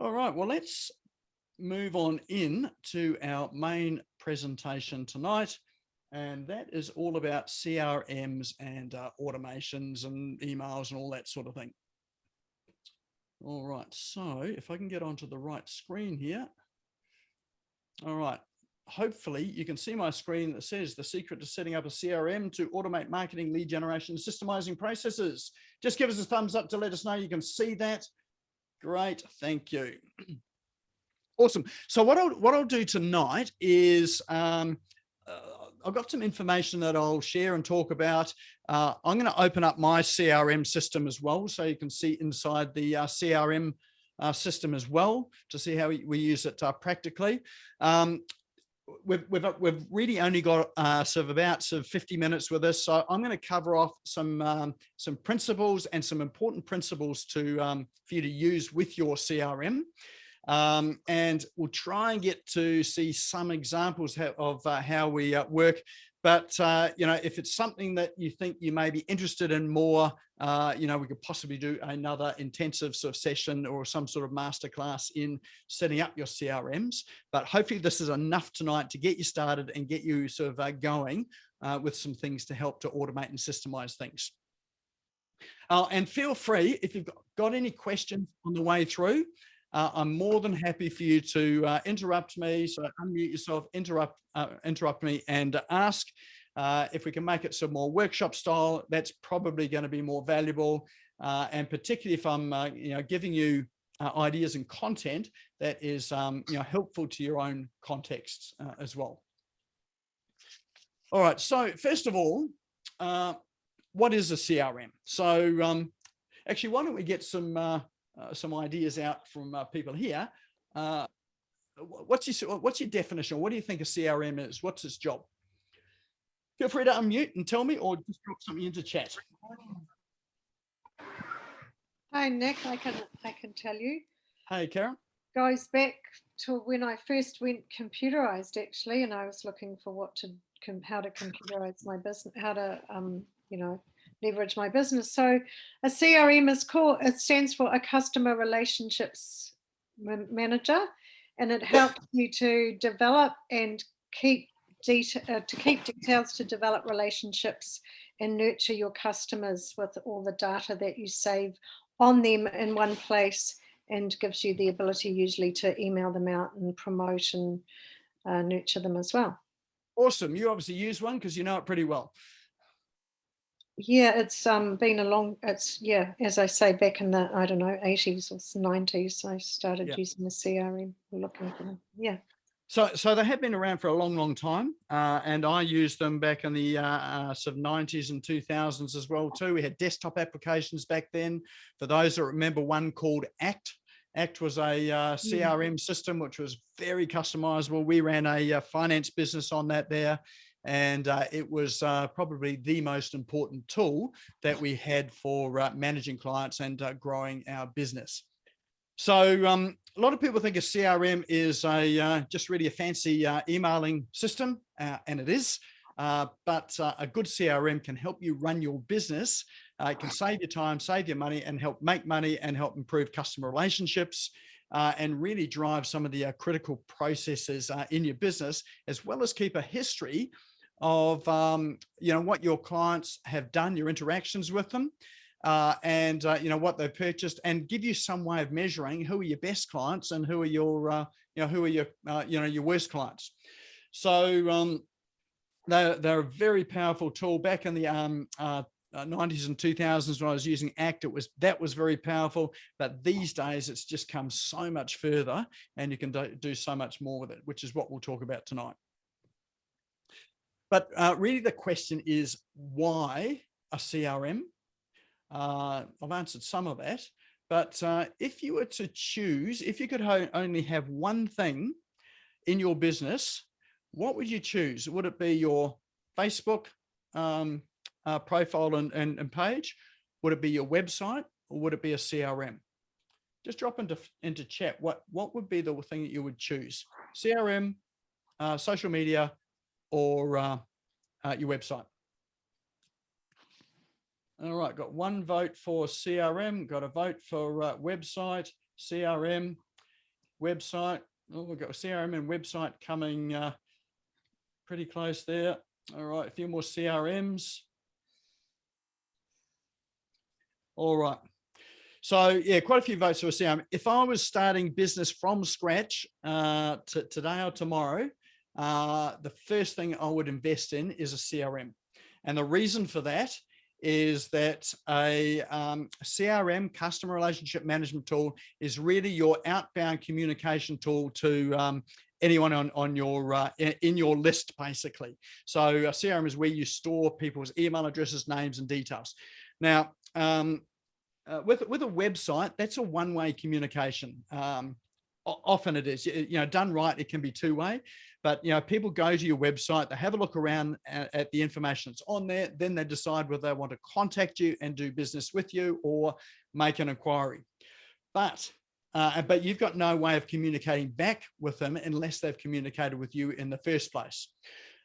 All right, well, let's move on in to our main presentation tonight. And that is all about CRMs and automations and emails and all that sort of thing. All right, so if I can get onto the right screen here. All right, hopefully you can see my screen that says the secret to setting up a CRM to automate marketing, lead generation, systemizing processes. Just give us a thumbs up to let us know you can see that. Great, thank you. Awesome. So what I'll do tonight is I've got some information that I'll share and talk about. I'm going to open up my CRM system as well, so you can see inside the CRM system as well to see how we use it practically. We've really only got about 50 minutes with this, so I'm going to cover off some principles and some important principles to for you to use with your CRM. And we'll try and get to see some examples of how we work. But, if it's something that you think you may be interested in more, we could possibly do another intensive sort of session or some sort of masterclass in setting up your CRMs. But hopefully this is enough tonight to get you started and get you sort of going with some things to help to automate and systemize things. And feel free, if you've got any questions on the way through, I'm more than happy for you to interrupt me. So unmute yourself, interrupt me and ask. If we can make it some more workshop style, that's probably going to be more valuable. And particularly if I'm giving you ideas and content that is helpful to your own contexts as well. All right, so first of all, what is a CRM? So actually, why don't we get some ideas out from people here. What's your definition? What do you think a CRM is? What's its job? Feel free to unmute and tell me, or just drop something into chat. Hi, Nick. I can tell you. Hey, Karen. Goes back to when I first went computerized, actually, and I was looking for how to computerize my business, how to leverage my business. So a CRM it stands for a customer relationships manager, and it helps you to develop and keep details to develop relationships and nurture your customers with all the data that you save on them in one place, and gives you the ability usually to email them out and promote and nurture them as well. Awesome. You obviously use one because you know it pretty well. Yeah, it's been as I say, back in the 80s or 90s, I started using the CRM, looking for them. Yeah. So they have been around for a long, long time, and I used them back in the sort of 90s and 2000s as well too. We had desktop applications back then. For those that remember, one called ACT. ACT was a CRM system which was very customizable. We ran a finance business on that there. And it was probably the most important tool that we had for managing clients and growing our business. So a lot of people think a CRM is just really a fancy emailing system, and it is. But a good CRM can help you run your business. It can save you time, save you money, and help make money and help improve customer relationships. And really drive some of the critical processes in your business, as well as keep a history of what your clients have done, your interactions with them, and what they've purchased, and give you some way of measuring who are your best clients and who are your your worst clients. So they're a very powerful tool. Back in the 90s and 2000s when I was using ACT, that was very powerful, but these days it's just come so much further, and you can do so much more with it, which is what we'll talk about tonight. But really the question is, why a CRM? I've answered some of that, but if you were to choose, if you could only have one thing in your business, what would you choose? Would it be your Facebook profile and page? Would it be your website, or would it be a CRM? Just drop into chat. What would be the thing that you would choose? CRM, social media, or your website? All right, got one vote for CRM, got a vote for website, CRM. website. Oh, we've got a CRM and website coming pretty close there. All right, a few more CRMs. All right. So yeah, quite a few votes for a CRM. If I was starting business from scratch today or tomorrow, the first thing I would invest in is a CRM. And the reason for that is that a CRM, customer relationship management tool, is really your outbound communication tool to anyone on your in your list, basically. So a CRM is where you store people's email addresses, names, and details. Now, with a website, that's a one-way communication. Often it is, done right, it can be two-way, but people go to your website, they have a look around at the information that's on there, then they decide whether they want to contact you and do business with you or make an inquiry. But you've got no way of communicating back with them unless they've communicated with you in the first place.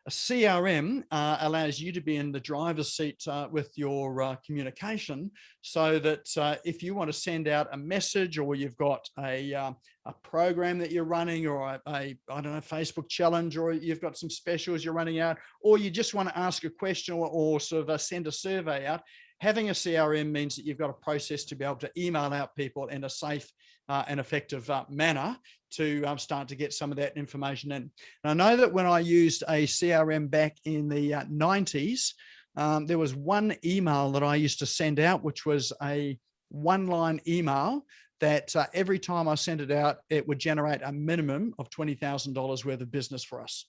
A CRM allows you to be in the driver's seat with your communication, so that if you want to send out a message, or you've got a program that you're running, or I don't know, Facebook challenge, or you've got some specials you're running out, or you just want to ask a question or sort of send a survey out, having a CRM means that you've got a process to be able to email out people in a safe and effective manner to start to get some of that information in. And I know that when I used a CRM back in the 90s, there was one email that I used to send out, which was a one-line email that every time I sent it out, it would generate a minimum of $20,000 worth of business for us.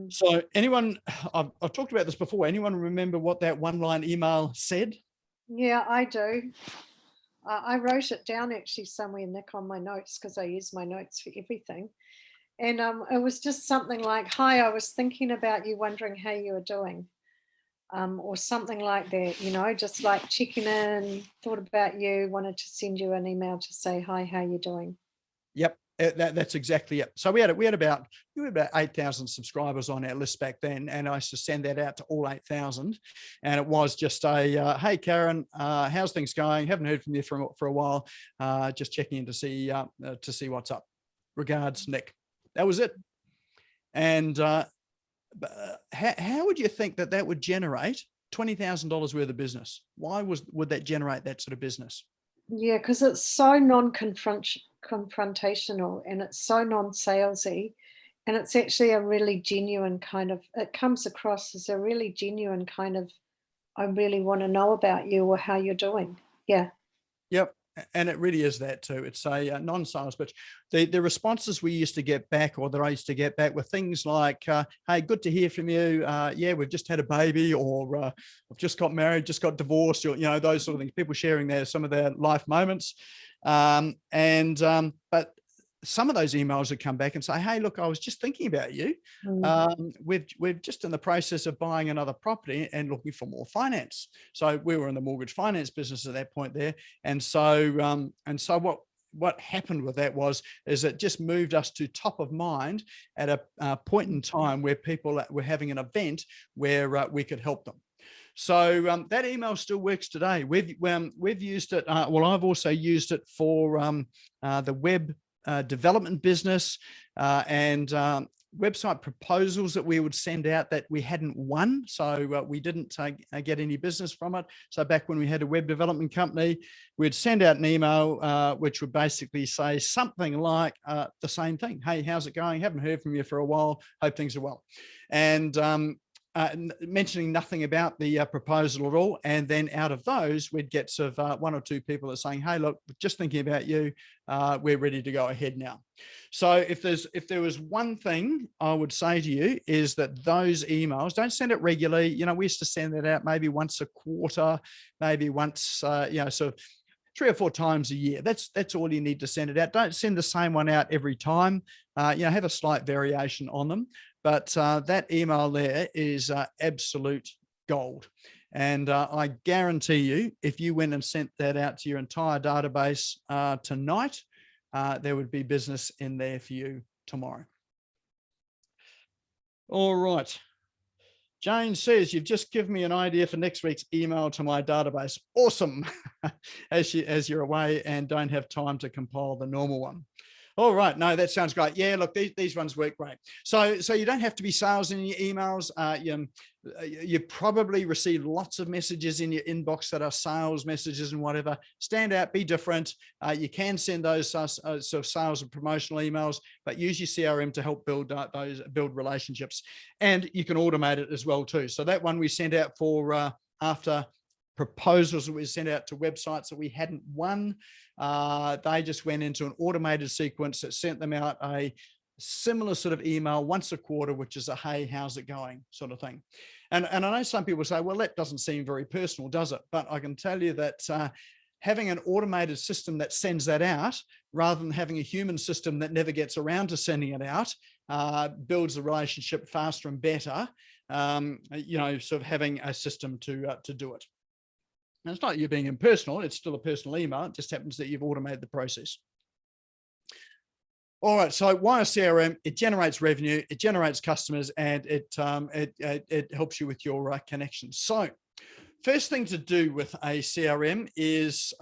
So anyone, I've talked about this before, anyone remember what that one-line email said? Yeah, I do. I wrote it down actually somewhere, Nick, on my notes, because I use my notes for everything. And it was just something like, "Hi, I was thinking about you, wondering how you were doing," or something like that, just like checking in, thought about you, wanted to send you an email to say, "Hi, how you doing?" Yep. That's exactly it. So we had about 8,000 subscribers on our list back then, and I used to send that out to all 8,000. And it was just a hey Karen, how's things going? Haven't heard from you for a while. Just checking in to see what's up. Regards, Nick. That was it. And how would you think that would generate $20,000 worth of business? Why would that generate that sort of business? Yeah, because it's so non-confrontational, and it's so non-salesy, and it's actually a really genuine kind of, it comes across as a really genuine kind of, I really want to know about you or how you're doing. Yeah. Yep. And it really is that too. It's a non-sales pitch. The responses we used to get back, or that I used to get back, were things like, hey, good to hear from you. Yeah, we've just had a baby, or I've just got married, just got divorced, or, those sort of things, people sharing some of their life moments. But some of those emails would come back and say, hey, look, I was just thinking about you. We're just in the process of buying another property and looking for more finance. So we were in the mortgage finance business at that point there. And so what happened with that is it just moved us to top of mind at a point in time where people were having an event where we could help them. So that email still works today. We've used it. Well, I've also used it for the web development business and website proposals that we would send out that we hadn't won. So we didn't get any business from it. So back when we had a web development company, we'd send out an email which would basically say something like the same thing. Hey, how's it going? Haven't heard from you for a while. Hope things are well. And mentioning nothing about the proposal at all. And then out of those, we'd get sort of one or two people that are saying, hey, look, just thinking about you. We're ready to go ahead now. So if there was one thing I would say to you, is that those emails, don't send it regularly. We used to send that out maybe once a quarter, maybe once, sort of 3 or 4 times a year. That's all you need to send it out. Don't send the same one out every time. Have a slight variation on them. But that email there is absolute gold. And I guarantee you, if you went and sent that out to your entire database tonight, there would be business in there for you tomorrow. All right. Jane says, you've just given me an idea for next week's email to my database. Awesome. as you're away and don't have time to compile the normal one. All right. No, that sounds great. Yeah, look, these ones work great. So you don't have to be sales in your emails. You probably receive lots of messages in your inbox that are sales messages and whatever. Stand out, be different. You can send those sort of sales and promotional emails, but use your CRM to help build relationships. And you can automate it as well too. So that one we sent out for after proposals that we sent out to websites that we hadn't won. They just went into an automated sequence that sent them out a similar sort of email once a quarter, which is a, hey, how's it going sort of thing. And I know some people say, well, that doesn't seem very personal, does it? But I can tell you that having an automated system that sends that out rather than having a human system that never gets around to sending it out builds the relationship faster and better, sort of having a system to do it. And it's not you being impersonal, it's still a personal email. It just happens that you've automated the process. All right, so why a CRM? It generates revenue, it generates customers, and it helps you with your connections. So first thing to do with a CRM is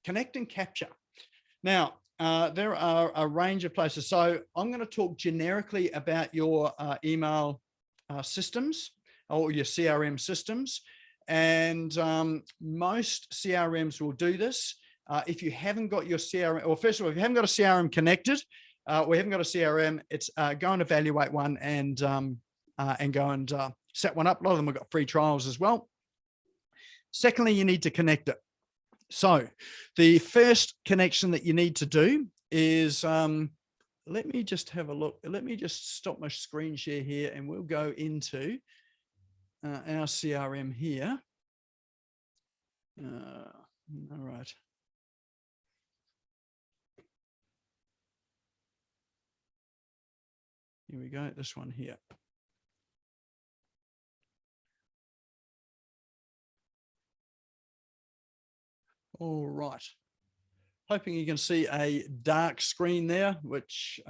connect and capture. Now, there are a range of places. So I'm going to talk generically about your email systems or your CRM systems. And most CRMs will do this. If you haven't got your CRM, or first of all, if you haven't got a CRM connected, or you haven't got a CRM, it's go and evaluate one and go and set one up. A lot of them have got free trials as well. Secondly, you need to connect it. So the first connection that you need to do is, let me just have a look. Let me just stop my screen share here and we'll go into our CRM here. All right. Here we go, this one here. All right. Hoping you can see a dark screen there, which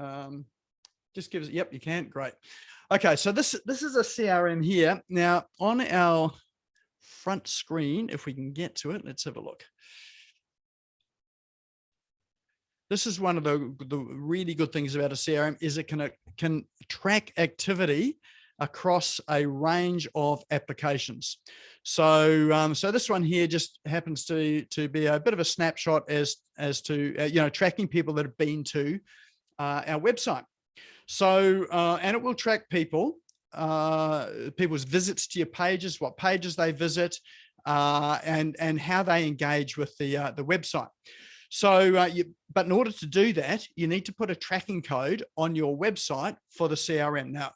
just gives it, yep, you can, great. Okay, so this is a CRM here. Now on our front screen, if we can get to it, let's have a look. This is one of the really good things about a CRM is it can track activity across a range of applications. So so this one here just happens to be a bit of a snapshot as to tracking people that have been to our website. So and it will track people's visits to your pages, what pages they visit, and how they engage with the website. So, but in order to do that, you need to put a tracking code on your website for the CRM. Now,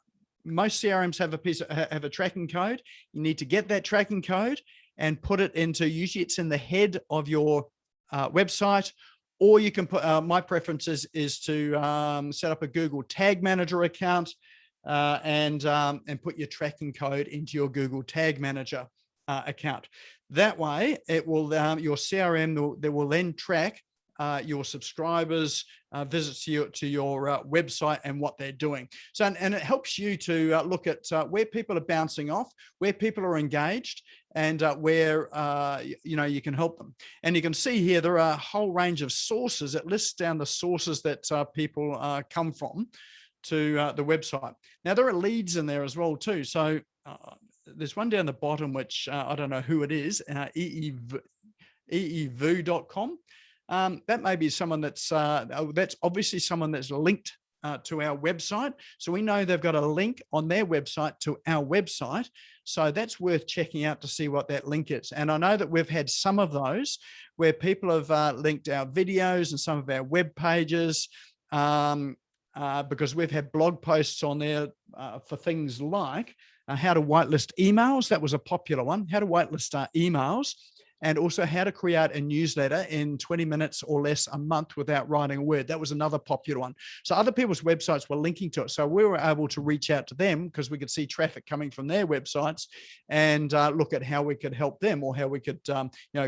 most CRMs have a tracking code. You need to get that tracking code and put it into, usually it's in the head of your website, or you can put, my preference is to set up a Google Tag Manager account and put your tracking code into your Google Tag Manager account. That way, it will your CRM will then track your subscribers' visits to your website and what they're doing. So, and it helps you to look at where people are bouncing off, where people are engaged, and where you can help them. And you can see here there are a whole range of sources. It lists down the sources that people come from to the website. Now there are leads in there as well too. So there's one down the bottom which I don't know who it is, eevu.com. That may be someone that's obviously someone that's linked to our website. So we know they've got a link on their website to our website. So that's worth checking out to see what that link is. And I know that we've had some of those where people have linked our videos and some of our web pages because we've had blog posts on there for things like how to whitelist emails. That was a popular one, how to whitelist emails. And also how to create a newsletter in 20 minutes or less a month without writing a word. That was another popular one. So other people's websites were linking to it. So we were able to reach out to them because we could see traffic coming from their websites and look at how we could help them or how we could,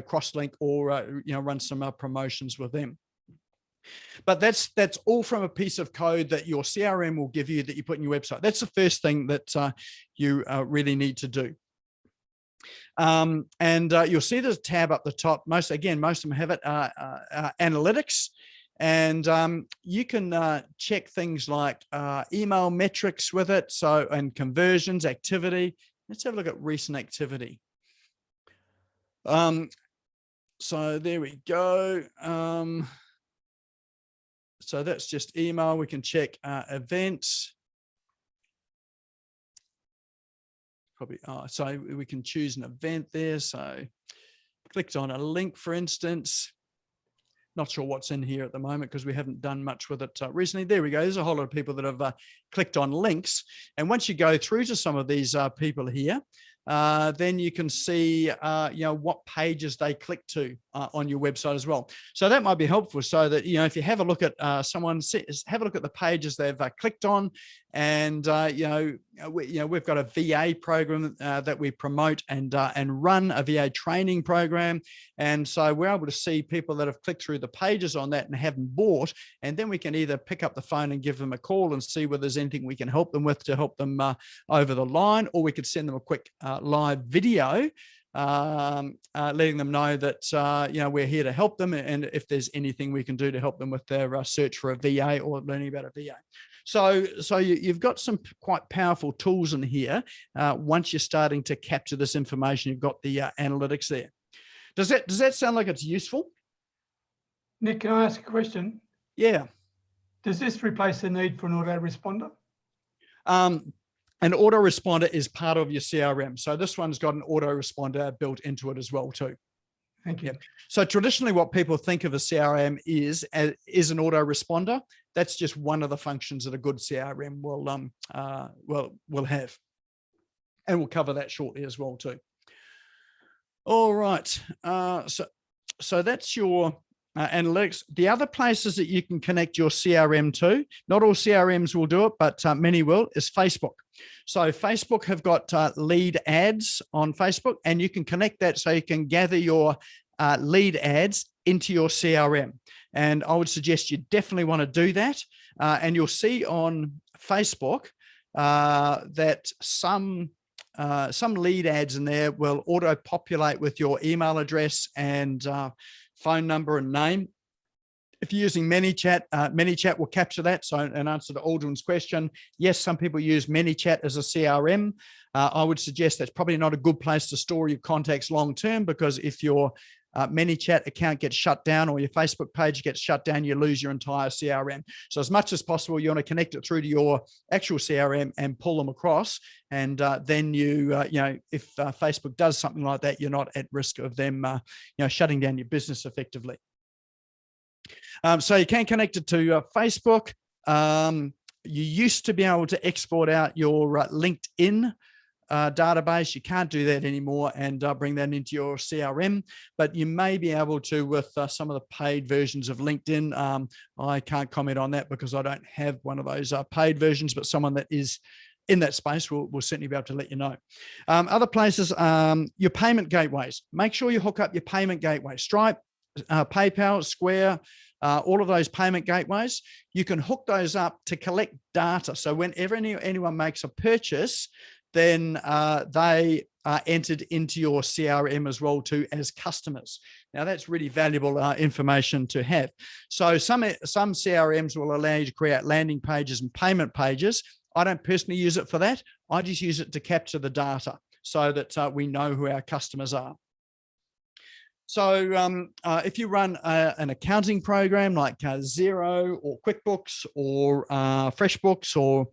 cross-link or, run some promotions with them. But that's all from a piece of code that your CRM will give you that you put in your website. That's the first thing that you really need to do. And you'll see there's a tab up the top. Most of them have it, analytics. And you can check things like email metrics with it. So, and conversions, activity. Let's have a look at recent activity. So there we go. So that's just email. We can check events. Probably, so we can choose an event there. So clicked on a link, for instance. Not sure what's in here at the moment because we haven't done much with it recently. There we go. There's a whole lot of people that have clicked on links. And once you go through to some of these people here, then you can see, what pages they click to on your website as well. So that might be helpful so that, if you have a look at have a look at the pages they've clicked on, and, we've got a VA program that we promote and run a VA training program. And so we're able to see people that have clicked through the pages on that and haven't bought. And then we can either pick up the phone and give them a call and see whether there's anything we can help them with to help them over the line, or we could send them a quick live video letting them know that we're here to help them, and if there's anything we can do to help them with their search for a VA or learning about a VA. So you've got some quite powerful tools in here. Once you're starting to capture this information, you've got the analytics there. Does that sound like it's useful? Nick, can I ask a question? Yeah. Does this replace the need for an autoresponder? An autoresponder is part of your CRM. So this one's got an autoresponder built into it as well too. Thank you. Yeah. So traditionally what people think of a CRM is an autoresponder. That's just one of the functions that a good CRM will have. And we'll cover that shortly as well too. All right. So that's your analytics. The other places that you can connect your CRM to, not all CRMs will do it, but many will, is Facebook. So Facebook have got lead ads on Facebook, and you can connect that so you can gather your lead ads into your CRM. And I would suggest you definitely want to do that. And you'll see on Facebook that some lead ads in there will auto-populate with your email address and phone number and name. If you're using ManyChat, ManyChat will capture that. So in answer to Aldrin's question, yes, some people use ManyChat as a CRM. I would suggest that's probably not a good place to store your contacts long-term, because if your ManyChat account gets shut down or your Facebook page gets shut down, you lose your entire CRM. So as much as possible, you want to connect it through to your actual CRM and pull them across. And then if Facebook does something like that, you're not at risk of them, shutting down your business effectively. So you can connect it to Facebook. You used to be able to export out your LinkedIn database. You can't do that anymore and bring that into your CRM, but you may be able to with some of the paid versions of LinkedIn. I can't comment on that because I don't have one of those paid versions, but someone that is in that space will certainly be able to let you know. Other places, your payment gateways. Make sure you hook up your payment gateway. Stripe, PayPal, Square, all of those payment gateways, you can hook those up to collect data. So whenever anyone makes a purchase, then they are entered into your CRM as well too as customers. Now that's really valuable information to have. So some CRMs will allow you to create landing pages and payment pages. I don't personally use it for that. I just use it to capture the data so that we know who our customers are. So if you run an accounting program like Xero or QuickBooks or FreshBooks or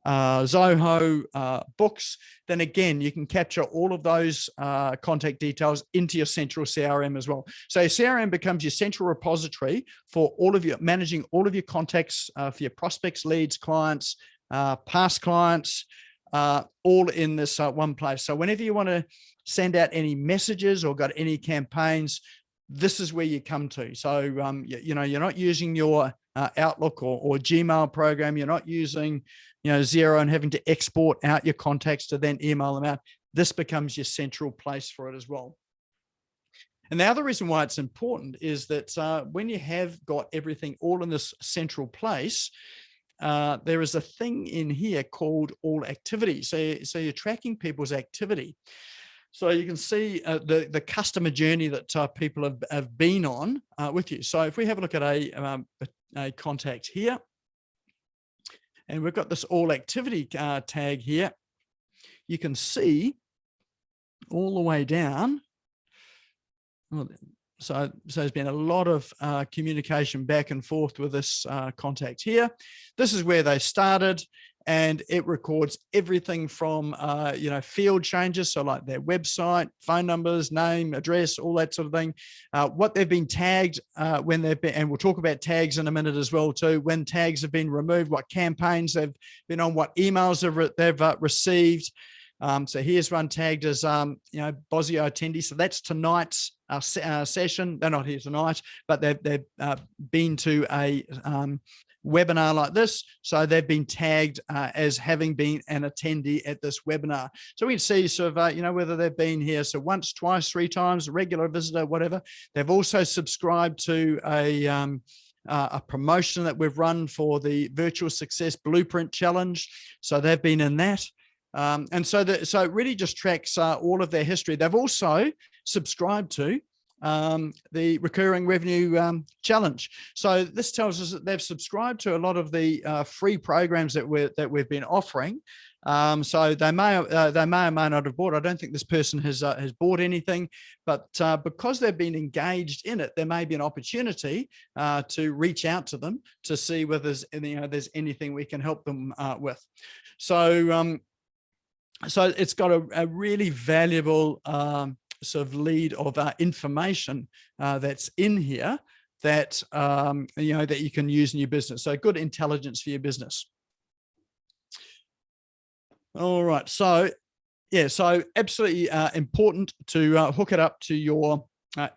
Zoho Books, then again, you can capture all of those contact details into your central CRM as well. So your CRM becomes your central repository for all of your managing all of your contacts for your prospects, leads, clients, past clients, all in this one place. So whenever you want to send out any messages or got any campaigns, this is where you come to. So, you're not using your Outlook or Gmail program. You're not using, Xero and having to export out your contacts to then email them out. This becomes your central place for it as well. And the other reason why it's important is that when you have got everything all in this central place, there is a thing in here called all activity. So you're tracking people's activity. So you can see the customer journey that people have been on with you. So if we have a look at a contact here, and we've got this all activity tag here, you can see all the way down. So there's been a lot of communication back and forth with this contact here. This is where they started, and it records everything from, field changes. So like their website, phone numbers, name, address, all that sort of thing, what they've been tagged when they've been, and we'll talk about tags in a minute as well too, when tags have been removed, what campaigns they've been on, what emails they've received. So here's one tagged as, Bosio attendee. So that's tonight's session. They're not here tonight, but they've been to a webinar like this. So they've been tagged as having been an attendee at this webinar. So we can see sort of, whether they've been here. So once, twice, 3 times, a regular visitor, whatever. They've also subscribed to a promotion that we've run for the Virtual Success Blueprint Challenge. So they've been in that. And so it really just tracks all of their history. They've also subscribed to the recurring revenue challenge. So this tells us that they've subscribed to a lot of the free programs that we've been offering. So they may or may not have bought. I don't think this person has bought anything, but because they've been engaged in it, there may be an opportunity to reach out to them to see whether there's anything we can help them with. So it's got a really valuable sort of lead of information that's in here that that you can use in your business. So good intelligence for your business. All right, so yeah, so absolutely important to hook it up to your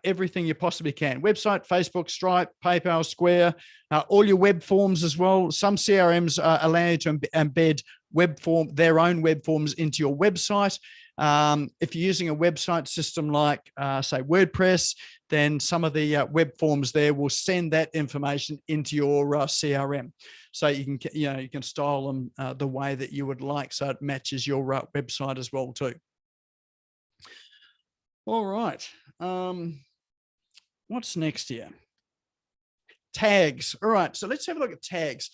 everything you possibly can. Website, Facebook, Stripe, PayPal, Square, all your web forms as well. Some CRMs allow you to embed their own web forms into your website. If you're using a website system like, say, WordPress, then some of the web forms there will send that information into your CRM. So you can style them the way that you would like, so it matches your website as well too. All right. What's next here? Tags. All right. So let's have a look at tags.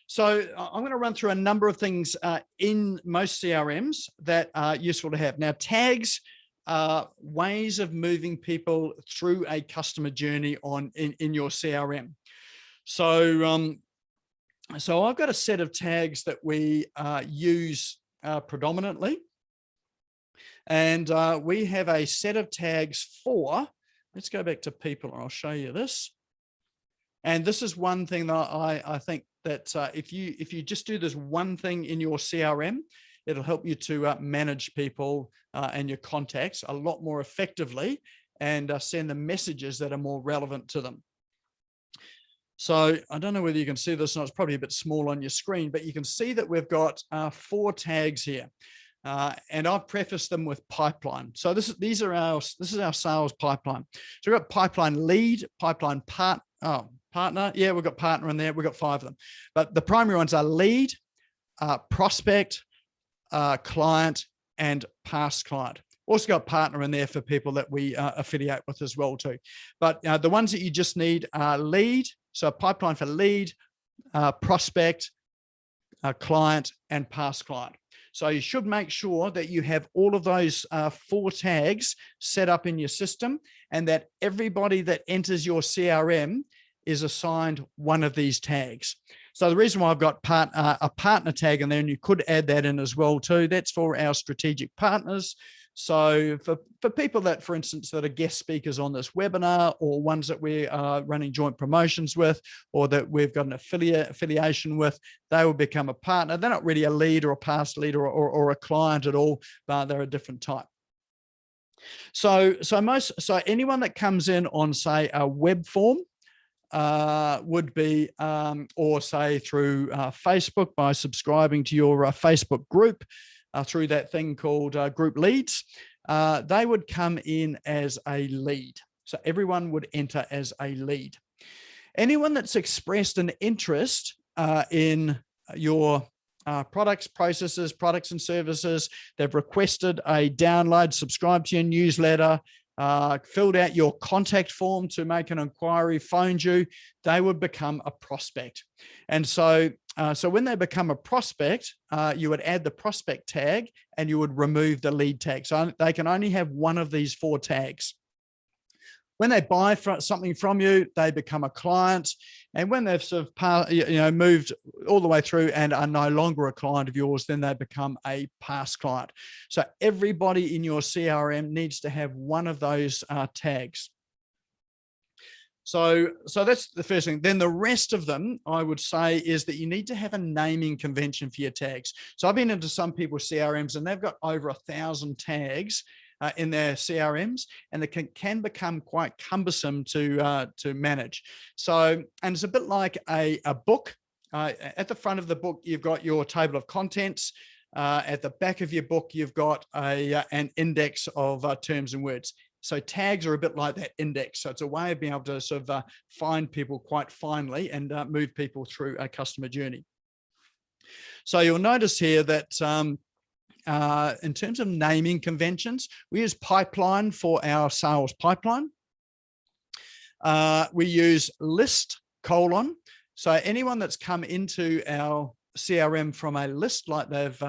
So I'm going to run through a number of things in most CRMs that are useful to have. Now, tags are ways of moving people through a customer journey in your CRM. So, so I've got a set of tags that we use predominantly. And we have a set of tags for, let's go back to people and I'll show you this. And this is one thing that I think that if you just do this one thing in your CRM, it'll help you to manage people and your contacts a lot more effectively and send them messages that are more relevant to them. So I don't know whether you can see this, and it's probably a bit small on your screen, but you can see that we've got 4 tags here. And I've prefaced them with pipeline. So this is our sales pipeline. So we've got pipeline lead, pipeline partner. Yeah, we've got partner in there. We've got 5 of them. But the primary ones are lead, prospect, client, and past client. Also got partner in there for people that we affiliate with as well too. But the ones that you just need are lead. So pipeline for lead, prospect, client, and past client. So you should make sure that you have all of those 4 tags set up in your system, and that everybody that enters your CRM is assigned one of these tags. So the reason why I've got a partner tag in there, and you could add that in as well too, that's for our strategic partners. So for people that, for instance, that are guest speakers on this webinar, or ones that we are running joint promotions with, or that we've got an affiliation with, they will become a partner. They're not really a lead or a past lead or a client at all, but they're a different type. So anyone that comes in on, say, a web form would be, or say through Facebook by subscribing to your Facebook group, through that thing called group leads, they would come in as a lead. So everyone would enter as a lead. Anyone that's expressed an interest in your products, processes, products and services. They've requested a download, subscribed to your newsletter, filled out your contact form to make an inquiry, phoned you, they would become a prospect. And so when they become a prospect, you would add the prospect tag and you would remove the lead tag. So they can only have one of these 4 tags. When they buy something from you, they become a client. And when they've sort of moved all the way through and are no longer a client of yours, then they become a past client. So everybody in your CRM needs to have one of those tags. So that's the first thing. Then the rest of them, I would say, is that you need to have a naming convention for your tags. So I've been into some people's CRMs and they've got over 1,000 tags in their CRMs, and it can become quite cumbersome to manage. So, and it's a bit like a book. At the front of the book, you've got your table of contents. At the back of your book, you've got an index of terms and words. So tags are a bit like that index. So it's a way of being able to sort of find people quite finely and move people through a customer journey. So you'll notice here that in terms of naming conventions, we use pipeline for our sales pipeline. We use list : so anyone that's come into our CRM from a list, like they've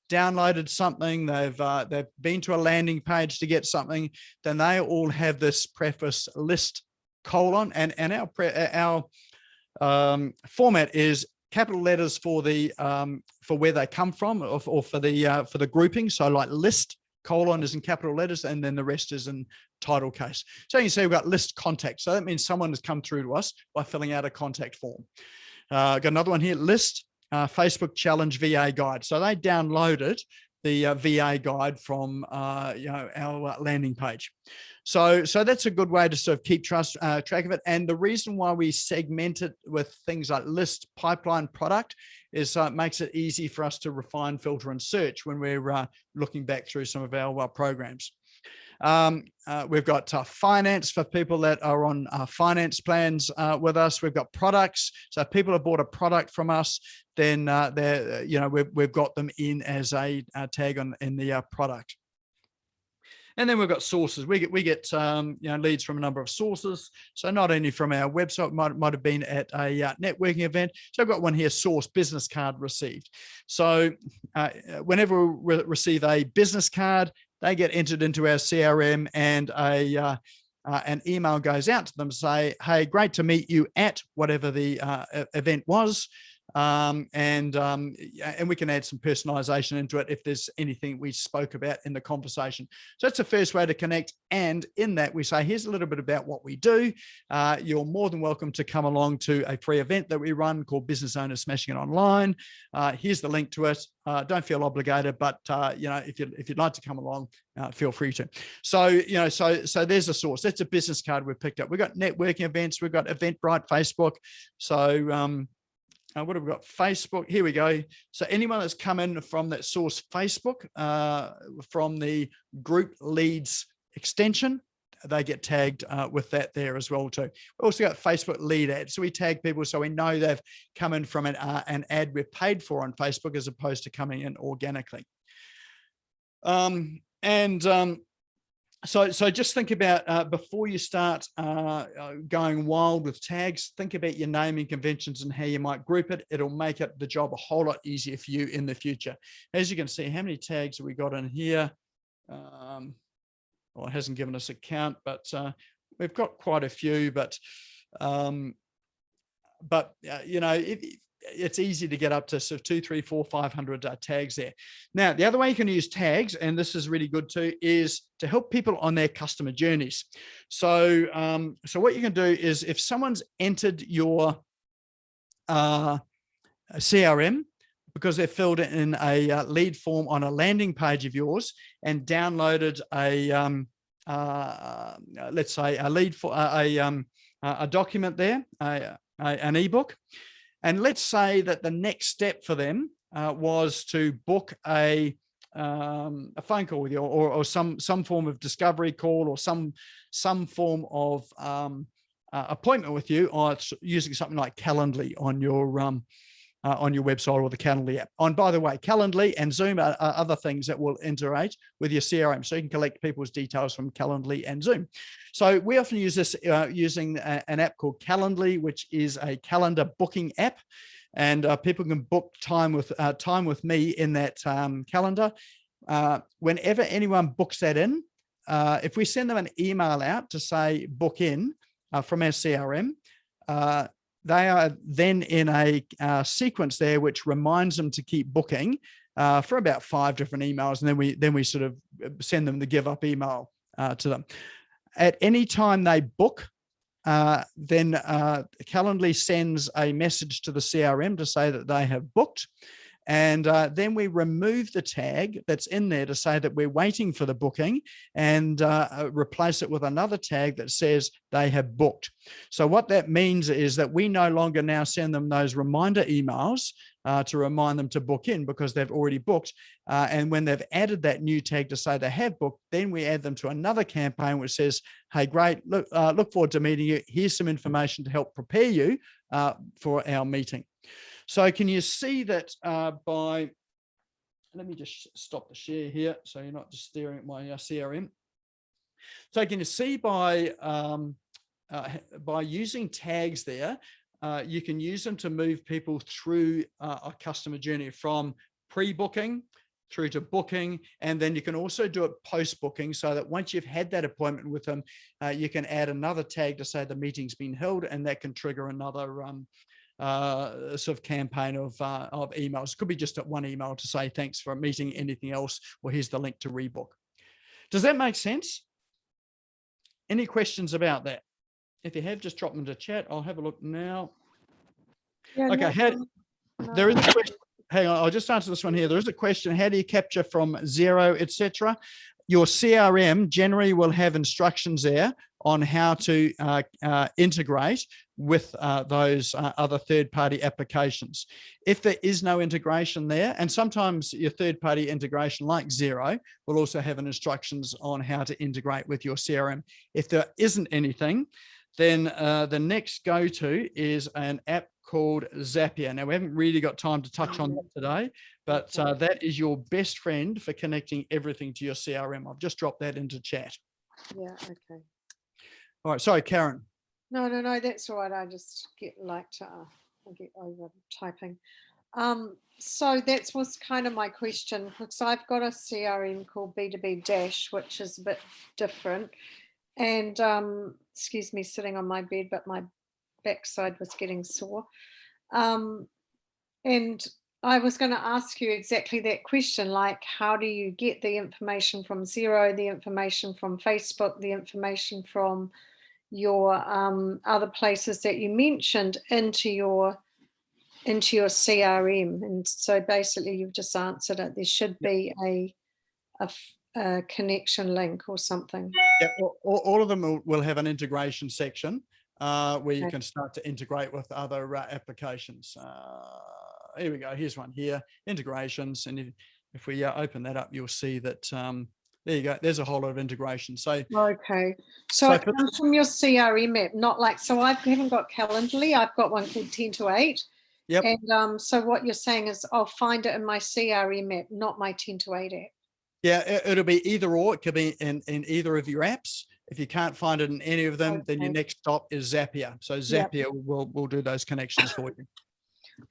downloaded something, they've been to a landing page to get something, then they all have this preface list : and our format is capital letters for the for where they come from, or for the grouping. So like list : is in capital letters, and then the rest is in title case. So you can see we've got list contact. So that means someone has come through to us by filling out a contact form. Got another one here, list Facebook challenge VA guide. So they downloaded the VA guide from our landing page. So that's a good way to sort of keep track of it. And the reason why we segment it with things like list, pipeline, product is it makes it easy for us to refine, filter, and search when we're looking back through some of our programs. We've got finance for people that are on finance plans with us. We've got products. So if people have bought a product from us, then we've got them in as a tag in the product. And then we've got sources. We get leads from a number of sources. So not only from our website, might have been at a networking event. So I've got one here, source business card received. So whenever we receive a business card, they get entered into our CRM, and an email goes out to them to say, hey, great to meet you at whatever the event was. And we can add some personalization into it if there's anything we spoke about in the conversation. So that's the first way to connect. And in that, we say, here's a little bit about what we do. You're more than welcome to come along to a free event that we run called Business Owners Smashing It Online. Here's the link to it. Don't feel obligated, but if you'd like to come along, feel free to. So so there's a source. That's a business card we've picked up. We've got networking events. We've got Eventbrite, Facebook. So what have we got? Facebook. Here we go. So anyone that's come in from that source Facebook, from the group leads extension, they get tagged with that there as well too. We also got Facebook lead ads. So we tag people so we know they've come in from an ad we've paid for on Facebook as opposed to coming in organically. So just think about before you start going wild with tags, think about your naming conventions and how you might group it. It'll make the job a whole lot easier for you in the future. As you can see, how many tags have we got in here? Well, it hasn't given us a count, but we've got quite a few. But it's easy to get up to sort of 200, 300, 400, 500 tags there. Now, the other way you can use tags, and this is really good too, is to help people on their customer journeys. So, so what you can do is if someone's entered your CRM because they've filled in a lead form on a landing page of yours and downloaded let's say a lead for a document there, an ebook. And let's say that the next step for them was to book a phone call with you, or some form of discovery call, or some form of appointment with you, or using something like Calendly on your on your website or the Calendly app. And by the way, Calendly and Zoom are other things that will integrate with your CRM. So you can collect people's details from Calendly and Zoom. So we often use this using an app called Calendly, which is a calendar booking app. And people can book time with me in that calendar. Whenever anyone books that in, if we send them an email out to say book in from our CRM, they are then in a sequence there which reminds them to keep booking for about 5 different emails, and then we sort of send them the give up email to them. At any time they book, then Calendly sends a message to the CRM to say that they have booked. And then we remove the tag that's in there to say that we're waiting for the booking, and replace it with another tag that says they have booked. So what that means is that we no longer now send them those reminder emails to remind them to book in, because they've already booked. And when they've added that new tag to say they have booked, then we add them to another campaign which says, hey, great, look forward to meeting you. Here's some information to help prepare you for our meeting. So can you see that let me just stop the share here so you're not just staring at my CRM. So can you see by using tags there, you can use them to move people through a customer journey from pre-booking through to booking. And then you can also do it post-booking, so that once you've had that appointment with them, you can add another tag to say the meeting's been held, and that can trigger another sort of campaign of emails. It could be just one email to say thanks for a meeting, anything else, or here's the link to rebook. Does that make sense? Any questions about that? If you have, just drop them into chat. I'll have a look now. Yeah, okay, no. There is a question. Hang on, I'll just answer this one here. There is a question: how do you capture from zero, etc.? Your CRM generally will have instructions there on how to integrate with those other third-party applications. If there is no integration there, and sometimes your third-party integration like Xero will also have instructions on how to integrate with your CRM. If there isn't anything, then the next go-to is an app called Zapier. Now, we haven't really got time to touch on that today, but that is your best friend for connecting everything to your CRM. I've just dropped that into chat. Yeah, okay. All right, sorry, Karen. No, that's all right. I just get I get over typing. So that was kind of my question, because I've got a CRM called B2B Dash, which is a bit different. And excuse me, sitting on my bed, but my backside was getting sore. And I was going to ask you exactly that question, like how do you get the information from Xero, the information from Facebook, the information from your other places that you mentioned into your CRM? And so basically you've just answered it. There should be a connection link or something. Yeah, all of them will have an integration section where you can start to integrate with other applications. Here we go. Here's one here, integrations. And if we open that up, you'll see that there you go. There's a whole lot of integration. So okay. So it comes from your CRM app, not like, so I haven't got Calendly. I've got one called 10 to 8. Yep. And so what you're saying is I'll find it in my CRM app, not my 10 to 8 app. Yeah, it'll be either or. It could be in either of your apps. If you can't find it in any of them, then your next stop is Zapier. So Zapier will do those connections for you.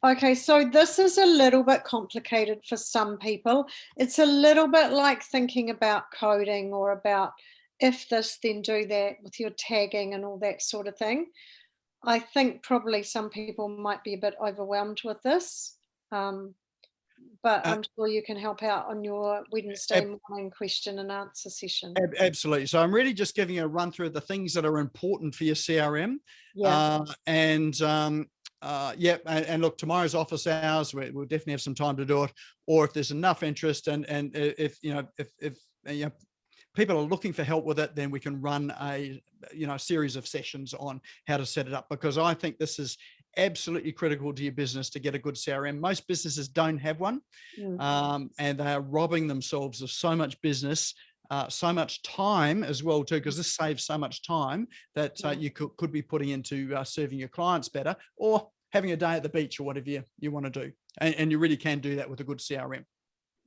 Okay, so this is a little bit complicated for some people. It's a little bit like thinking about coding or about if this, then do that with your tagging and all that sort of thing. I think probably some people might be a bit overwhelmed with this, but I'm sure you can help out on your Wednesday morning question and answer session. Absolutely. So I'm really just giving you a run through the things that are important for your CRM. Yeah. And look, tomorrow's office hours, we'll definitely have some time to do it. Or if there's enough interest and if people are looking for help with it, then we can run a series of sessions on how to set it up, because I think this is absolutely critical to your business to get a good CRM. Most businesses don't have one, and they are robbing themselves of so much business, so much time as well too, because this saves so much time that you could be putting into serving your clients better, or having a day at the beach or whatever you want to do. And you really can do that with a good CRM.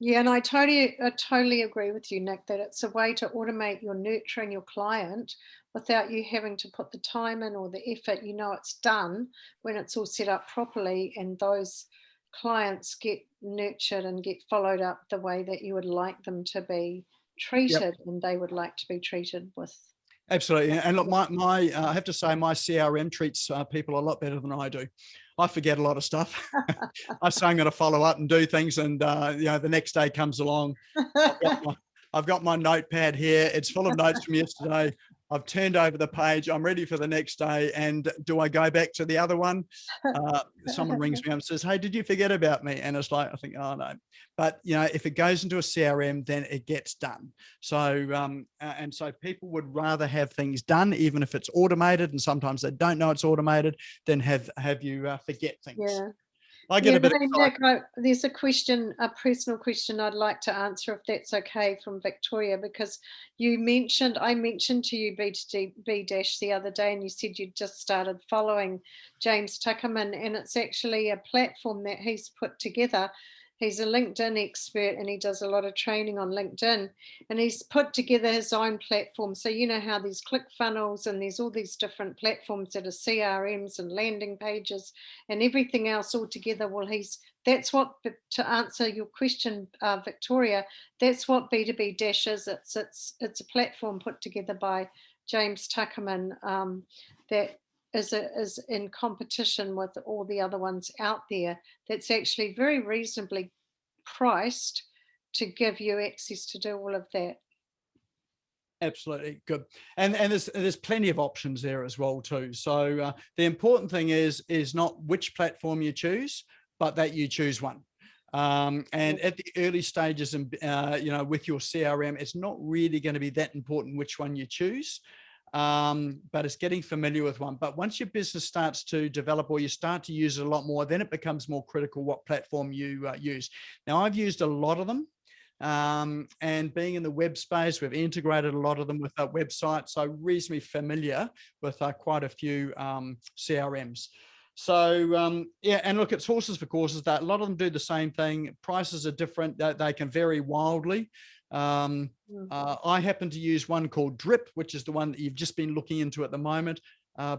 Yeah, and I totally agree with you, Nik, that it's a way to automate your nurturing your client without you having to put the time in or the effort. You know it's done when it's all set up properly, and those clients get nurtured and get followed up the way that you would like them to be treated, and they would like to be treated with. Absolutely. And look, I have to say my CRM treats people a lot better than I do. I forget a lot of stuff. I say I'm going to follow up and do things, and the next day comes along. I've got my notepad here. It's full of notes from yesterday. I've turned over the page. I'm ready for the next day. And do I go back to the other one? Someone rings me up and says, "Hey, did you forget about me?" And it's like, I think, oh no. But if it goes into a CRM, then it gets done. So and so people would rather have things done, even if it's automated, and sometimes they don't know it's automated, than have you forget things. Yeah. I get a bit Nik, there's a question, a personal question I'd like to answer, if that's okay, from Victoria, because I mentioned to you B-Dash the other day, and you said you'd just started following James Tuckerman, and it's actually a platform that he's put together. He's a LinkedIn expert, and he does a lot of training on LinkedIn, and he's put together his own platform. So you know how there's ClickFunnels and there's all these different platforms that are CRMs and landing pages and everything else all together. Well, that's what, to answer your question, Victoria, that's what B2B Dash is. It's a platform put together by James Tuckerman that is in competition with all the other ones out there, that's actually very reasonably priced to give you access to do all of that. Absolutely, good. And there's plenty of options there as well too. So the important thing is not which platform you choose, but that you choose one. And at the early stages, and with your CRM, it's not really going to be that important which one you choose. But it's getting familiar with one. But once your business starts to develop, or you start to use it a lot more, then it becomes more critical what platform you use. Now, I've used a lot of them, and being in the web space, we've integrated a lot of them with our website, so reasonably familiar with quite a few CRMs. So and look, it's horses for courses. That a lot of them do the same thing. Prices are different. They can vary wildly. I happen to use one called Drip, which is the one that you've just been looking into at the moment,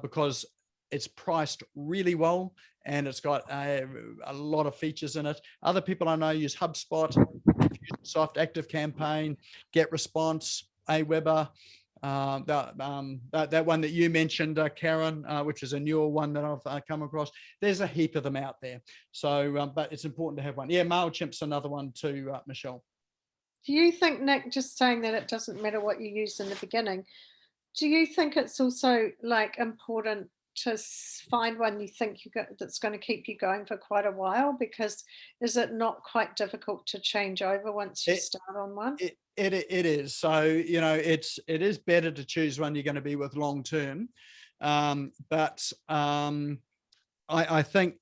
because it's priced really well and it's got a lot of features in it. Other people I know use HubSpot, Infusionsoft, ActiveCampaign, GetResponse, Aweber. That one that you mentioned, Karen, which is a newer one that I've come across. There's a heap of them out there. So, but it's important to have one. Yeah, MailChimp's another one too, Michelle. Do you think, Nik, just saying that it doesn't matter what you use in the beginning, do you think it's also like important to find one you think that's going to keep you going for quite a while? Because is it not quite difficult to change over once you start on one? It is. So, it is better to choose one you're going to be with long term. But I think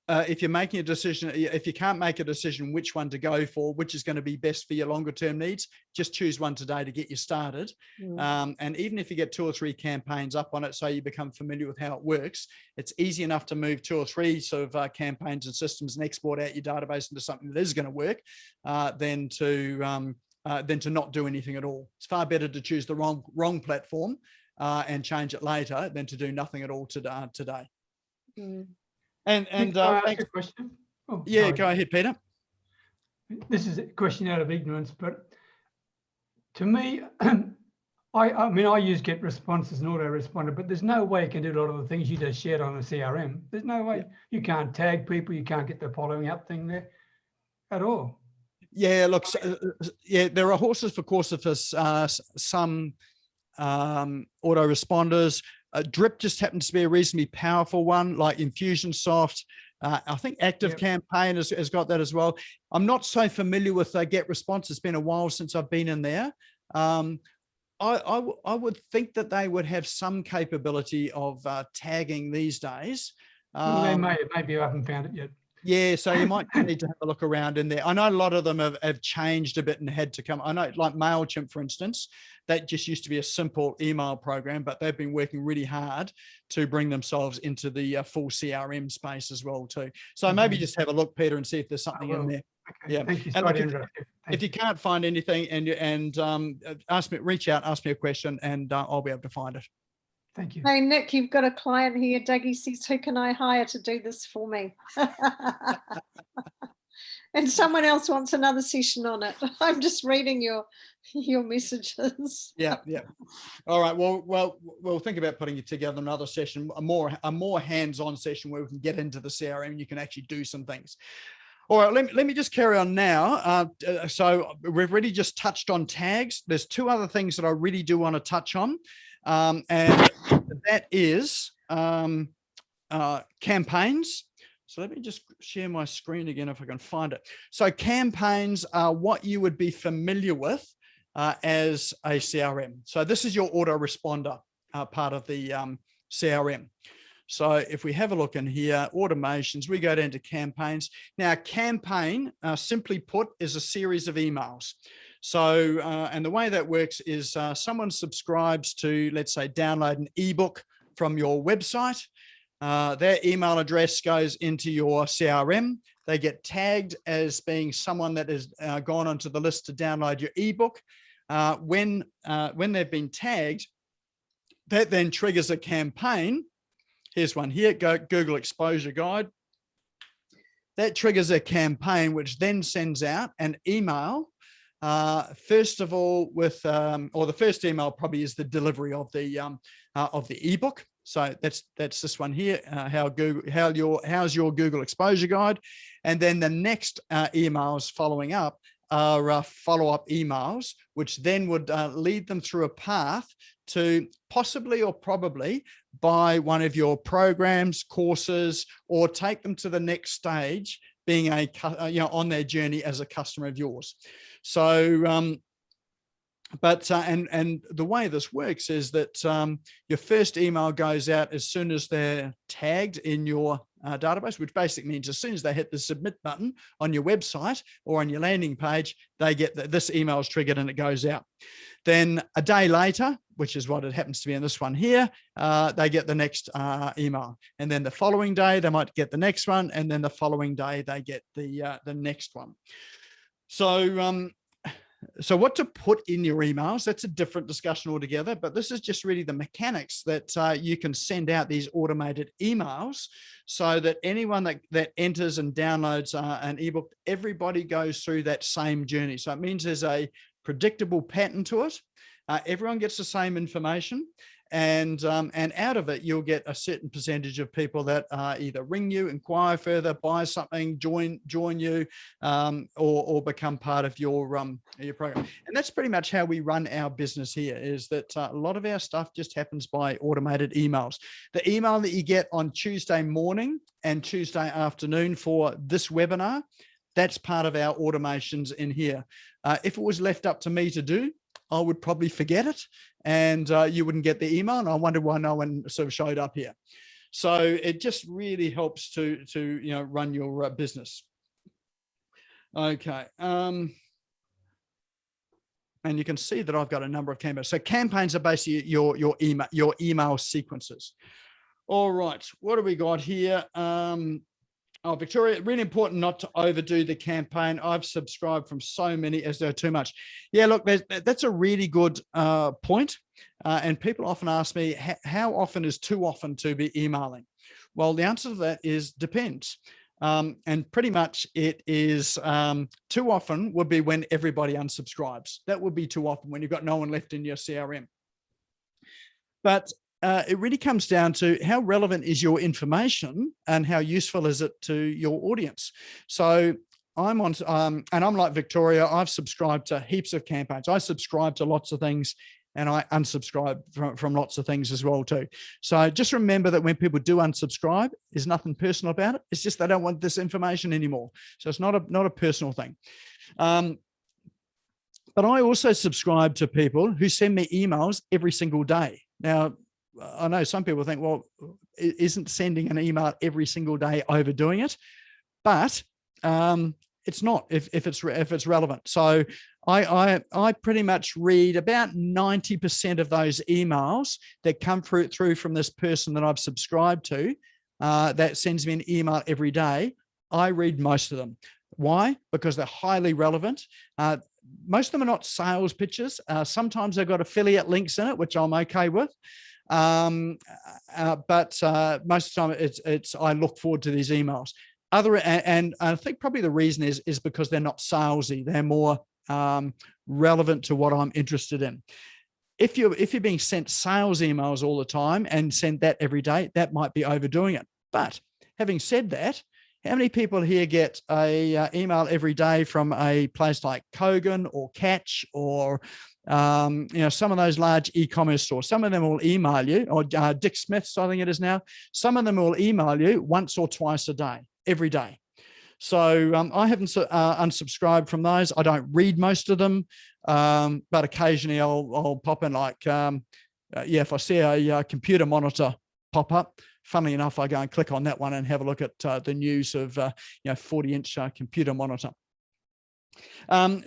if you're making a decision, if you can't make a decision which one to go for, which is going to be best for your longer term needs, just choose one today to get you started. And even if you get 2 or 3 campaigns up on it, so you become familiar with how it works, it's easy enough to move 2 or 3 sort of campaigns and systems and export out your database into something that is going to work than to not do anything at all. It's far better to choose the wrong platform and change it later than to do nothing at all today. And ask a question? Oh, yeah, sorry. Go ahead, Peter. This is a question out of ignorance, but to me, I mean, I use GetResponse as an autoresponder, but there's no way you can do a lot of the things you just shared on a CRM. There's no way. You can't tag people. You can't get the following up thing there at all. Yeah, look, there are horses for courses for some autoresponders. Drip just happens to be a reasonably powerful one, like Infusionsoft. I think ActiveCampaign has got that as well. I'm not so familiar with GetResponse. It's been a while since I've been in there. I would think that they would have some capability of tagging these days. Well, they may, maybe I haven't found it yet. Yeah, so you might need to have a look around in there. I know a lot of them have changed a bit and had to come. I know like MailChimp, for instance, that just used to be a simple email program, but they've been working really hard to bring themselves into the full CRM space as well too. So maybe just have a look, Peter, and see if there's something in there. Okay. Yeah. Thank you. And Sorry look, to interrupt you. if you can't find anything ask me, reach out, ask me a question, and I'll be able to find it. Thank you. Hey, Nick, you've got a client here. Dougie says, who can I hire to do this for me? And someone else wants another session on it. I'm just reading your messages. Yeah. All right. Well, we'll think about putting it together another session, a more hands-on session where we can get into the CRM and you can actually do some things. All right, let me just carry on now. So we've already just touched on tags. There's two other things that I really do want to touch on. And that is campaigns. So let me just share my screen again if I can find it. So campaigns are what you would be familiar with as a CRM. So this is your autoresponder part of the CRM. So if we have a look in here, automations, we go down to campaigns. Now, campaign, simply put, is a series of emails. So, and the way that works is someone subscribes to, let's say, download an ebook from your website. Their email address goes into your CRM. They get tagged as being someone that has gone onto the list to download your ebook. When they've been tagged, that then triggers a campaign. Here's one here, Google Exposure Guide. That triggers a campaign, which then sends out an email. First of all, with or the first email probably is the delivery of the ebook. So that's this one here. How's your Google Exposure Guide? And then the next emails following up are follow-up emails, which then would lead them through a path to possibly or probably buy one of your programs, courses, or take them to the next stage, being on their journey as a customer of yours. So, and the way this works is that your first email goes out as soon as they're tagged in your database, which basically means as soon as they hit the submit button on your website or on your landing page, they get this email is triggered and it goes out. Then a day later, which is what it happens to be in this one here, they get the next email. And then the following day, they might get the next one. And then the following day, they get the next one. So what to put in your emails, that's a different discussion altogether, but this is just really the mechanics that you can send out these automated emails so that anyone that enters and downloads an ebook, everybody goes through that same journey. So it means there's a predictable pattern to it. Everyone gets the same information. And out of it, you'll get a certain percentage of people that either ring you, inquire further, buy something, join you, or become part of your program. And that's pretty much how we run our business here. Is that a lot of our stuff just happens by automated emails. The email that you get on Tuesday morning and Tuesday afternoon for this webinar, that's part of our automations in here. If it was left up to me to do, I would probably forget it and you wouldn't get the email. And I wonder why no one sort of showed up here. So it just really helps to run your business. Okay. And you can see that I've got a number of campaigns. So campaigns are basically your email sequences. All right. What do we got here? Oh, Victoria, really important not to overdo the campaign. I've subscribed from so many as they're too much. Yeah, look, that's a really good point. And people often ask me, how often is too often to be emailing? Well, the answer to that is depends. And pretty much it is too often would be when everybody unsubscribes. That would be too often when you've got no one left in your CRM. But it really comes down to how relevant is your information and how useful is it to your audience. So I'm on, and I'm like Victoria, I've subscribed to heaps of campaigns. I subscribe to lots of things and I unsubscribe from lots of things as well too. So just remember that when people do unsubscribe, there's nothing personal about it. It's just they don't want this information anymore. So it's not a personal thing. But I also subscribe to people who send me emails every single day. Now, I know some people think, well, isn't sending an email every single day overdoing it? but it's not if it's relevant. So I pretty much read about 90% of those emails that come through from this person that I've subscribed to, that sends me an email every day. I read most of them. Why? Because they're highly relevant. Most of them are not sales pitches. Sometimes they've got affiliate links in it, which I'm okay with. But most of the time it's I look forward to these emails. And I think probably the reason is because they're not salesy. They're more relevant to what I'm interested in. If you're being sent sales emails all the time and send that every day, that might be overdoing it. But having said that, how many people here get a email every day from a place like Kogan or Catch or some of those large e-commerce stores? Some of them will email you, or Dick Smith's, I think it is now. Some of them will email you once or twice a day, every day. So I haven't unsubscribed from those. I don't read most of them, but occasionally I'll pop in like, if I see a computer monitor pop up, funnily enough, I go and click on that one and have a look at the news of 40-inch computer monitor.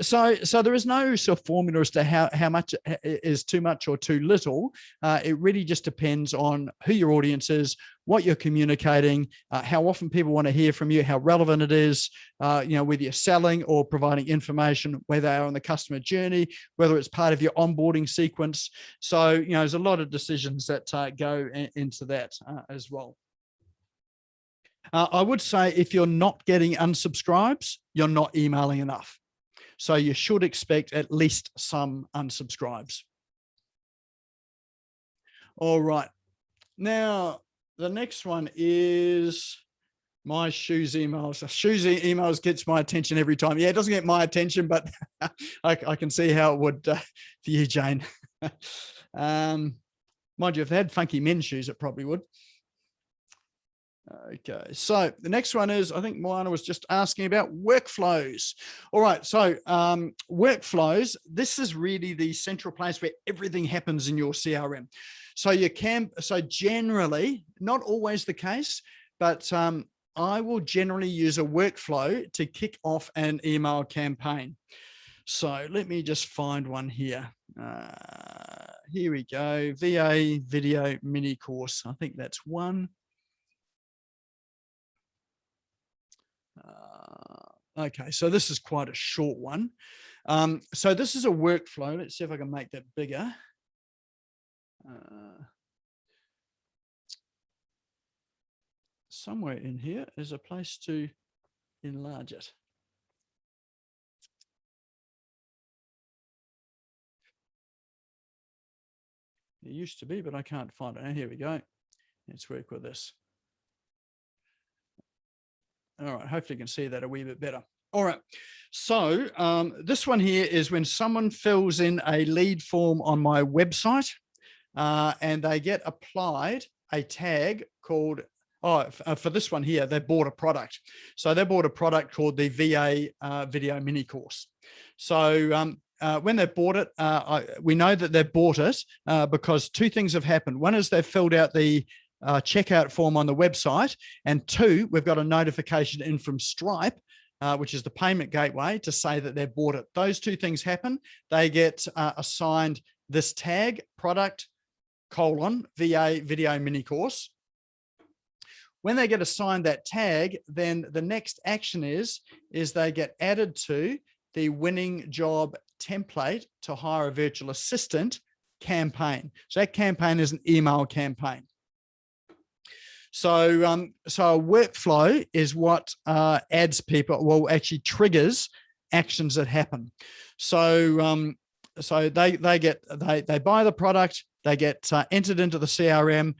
So there is no sort of formula as to how much is too much or too little. It really just depends on who your audience is, what you're communicating, how often people want to hear from you, how relevant it is, whether you're selling or providing information, whether they're on the customer journey, whether it's part of your onboarding sequence. So, there's a lot of decisions that go into that as well. I would say if you're not getting unsubscribes, you're not emailing enough. So you should expect at least some unsubscribes. All right. Now, the next one is my shoes emails. Shoes emails gets my attention every time. Yeah, it doesn't get my attention, but I can see how it would for you, Jane. Mind you, if they had funky men's shoes, it probably would. Okay, so the next one is, I think Moana was just asking about workflows. All right, so workflows, this is really the central place where everything happens in your CRM. So generally, not always the case, but I will generally use a workflow to kick off an email campaign. So let me just find one here. Here we go, VA video mini course. I think that's one. Okay, so this is quite a short one. So this is a workflow. Let's see if I can make that bigger. Somewhere in here is a place to enlarge it. It used to be, but I can't find it. Oh, here we go. Let's work with this. All right, hopefully you can see that a wee bit better. All right, so this one here is when someone fills in a lead form on my website and they get applied a tag called, for this one here, they bought a product. So they bought a product called the VA video mini course. So when they bought it, we know that they bought it because two things have happened. One is they've filled out the checkout form on the website, and two, we've got a notification in from Stripe, which is the payment gateway, to say that they've bought it. Those two things happen. They get assigned this tag, product, VA video mini course. When they get assigned that tag, then the next action is they get added to the winning job template to hire a virtual assistant campaign. So that campaign is an email campaign. So a workflow is what adds people, well, actually triggers actions that happen. So they buy the product, they get entered into the CRM,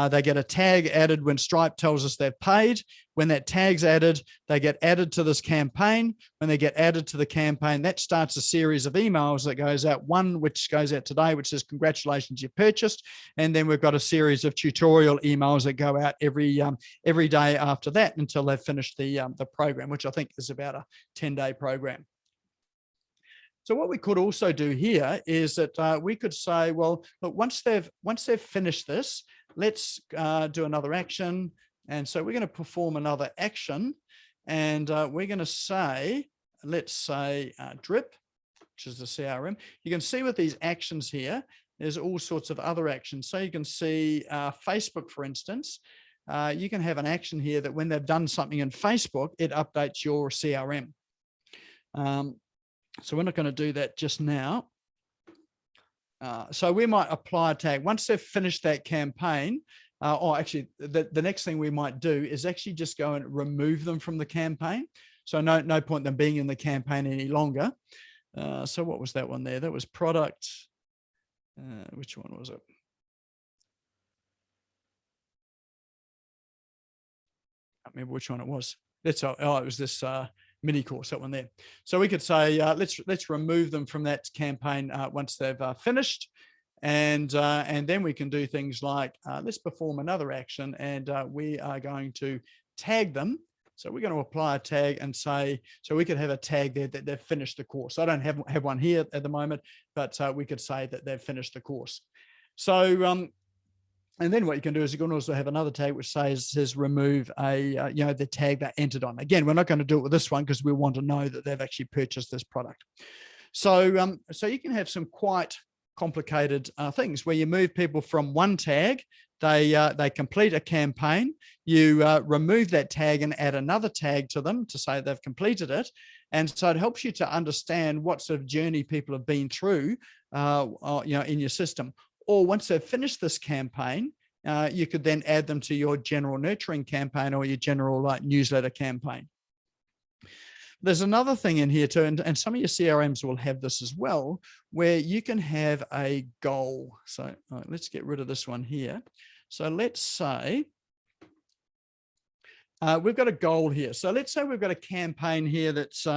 they get a tag added when Stripe tells us they've paid. When that tag's added, they get added to this campaign. When they get added to the campaign, that starts a series of emails that goes out. One which goes out today, which says, congratulations, you purchased. And then we've got a series of tutorial emails that go out every day after that until they've finished the program, which I think is about a 10-day program. So what we could also do here is that we could say, well, look, once they've finished this, let's do another action. And so we're going to perform another action. And we're going to say, let's say drip, which is the CRM. You can see with these actions here, there's all sorts of other actions. So you can see Facebook, for instance, you can have an action here that when they've done something in Facebook, it updates your CRM. So we're not going to do that just now. So we might apply a tag. Once they've finished that campaign, or actually the next thing we might do is actually just go and remove them from the campaign. So no point them being in the campaign any longer. So what was that one there? That was product. Which one was it? I can't remember which one it was. It was this mini course, that one there. So we could say, let's remove them from that campaign once they've finished. And then we can do things like, let's perform another action, and we are going to tag them. So we're going to apply a tag and say, so we could have a tag there that they've finished the course. I don't have one here at the moment, but we could say that they've finished the course. So, and then what you can do is you can also have another tag which says remove the tag they entered on. Again, we're not going to do it with this one because we want to know that they've actually purchased this product. So, so you can have some quite complicated things where you move people from one tag, they complete a campaign, you remove that tag and add another tag to them to say they've completed it. And so it helps you to understand what sort of journey people have been through, in your system. Or once they've finished this campaign, you could then add them to your general nurturing campaign or your general newsletter campaign. There's another thing in here too, and some of your CRMs will have this as well, where you can have a goal. So let's get rid of this one here. So let's say we've got a goal here. So let's say we've got a campaign here that's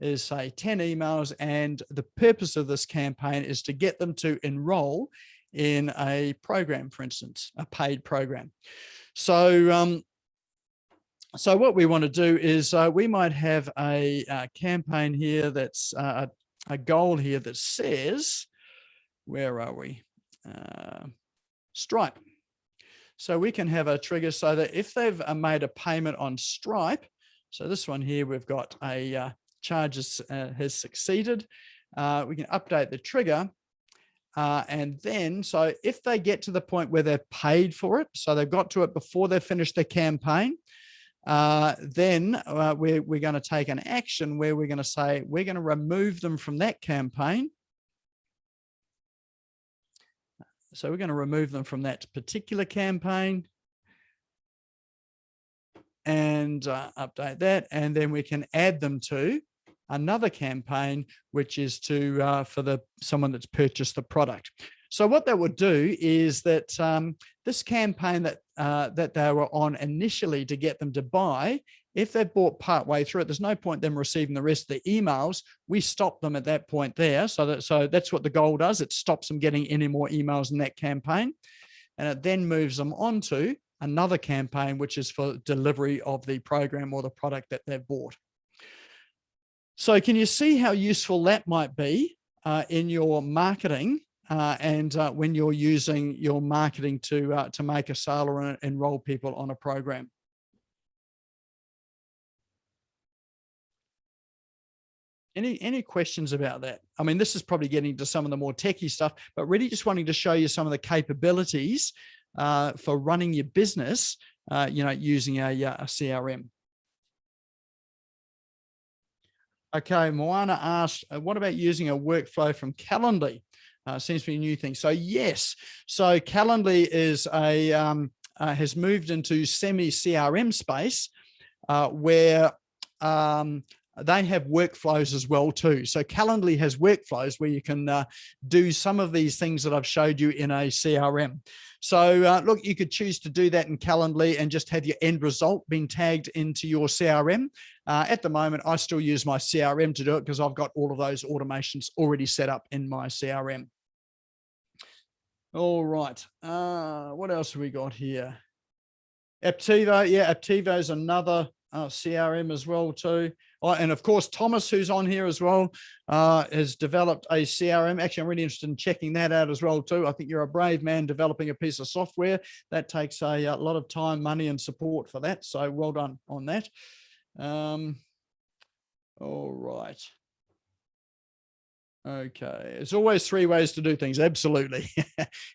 is say 10 emails, and the purpose of this campaign is to get them to enroll in a program, for instance, a paid program. So, so what we want to do is we might have a campaign here that's a goal here that says, where are we? Stripe. So we can have a trigger so that if they've made a payment on Stripe, so this one here, we've got a charges has succeeded. We can update the trigger. And then, so if they get to the point where they've paid for it, so they've got to it before they finished their campaign, then we're going to take an action where we're going to say, we're going to remove them from that campaign. So we're going to remove them from that particular campaign and update that. And then we can add them to another campaign, which is to for someone that's purchased the product. So what that would do is that this campaign that they were on initially to get them to buy, if they've bought part way through it, there's no point them receiving the rest of the emails. We stop them at that point there. So that's what the goal does. It stops them getting any more emails in that campaign, and it then moves them on to another campaign, which is for delivery of the program or the product that they've bought. So can you see how useful that might be in your marketing and when you're using your marketing to make a sale or enroll people on a program? Any questions about that? I mean, this is probably getting to some of the more techie stuff, but really just wanting to show you some of the capabilities for running your business, using a CRM. Okay, Moana asked, what about using a workflow from Calendly? Seems to be a new thing. So yes, so Calendly is has moved into semi-CRM space where they have workflows as well too. So Calendly has workflows where you can do some of these things that I've showed you in a CRM. So look, you could choose to do that in Calendly and just have your end result being tagged into your CRM. At the moment, I still use my CRM to do it because I've got all of those automations already set up in my CRM. All right. What else have we got here? Aptivo. Yeah, Aptivo is another CRM as well too. And of course, Thomas, who's on here as well, has developed a CRM. Actually, I'm really interested in checking that out as well too. I think you're a brave man developing a piece of software. That takes a lot of time, money, and support for that. So well done on that. All right. Okay. It's always three ways to do things. Absolutely.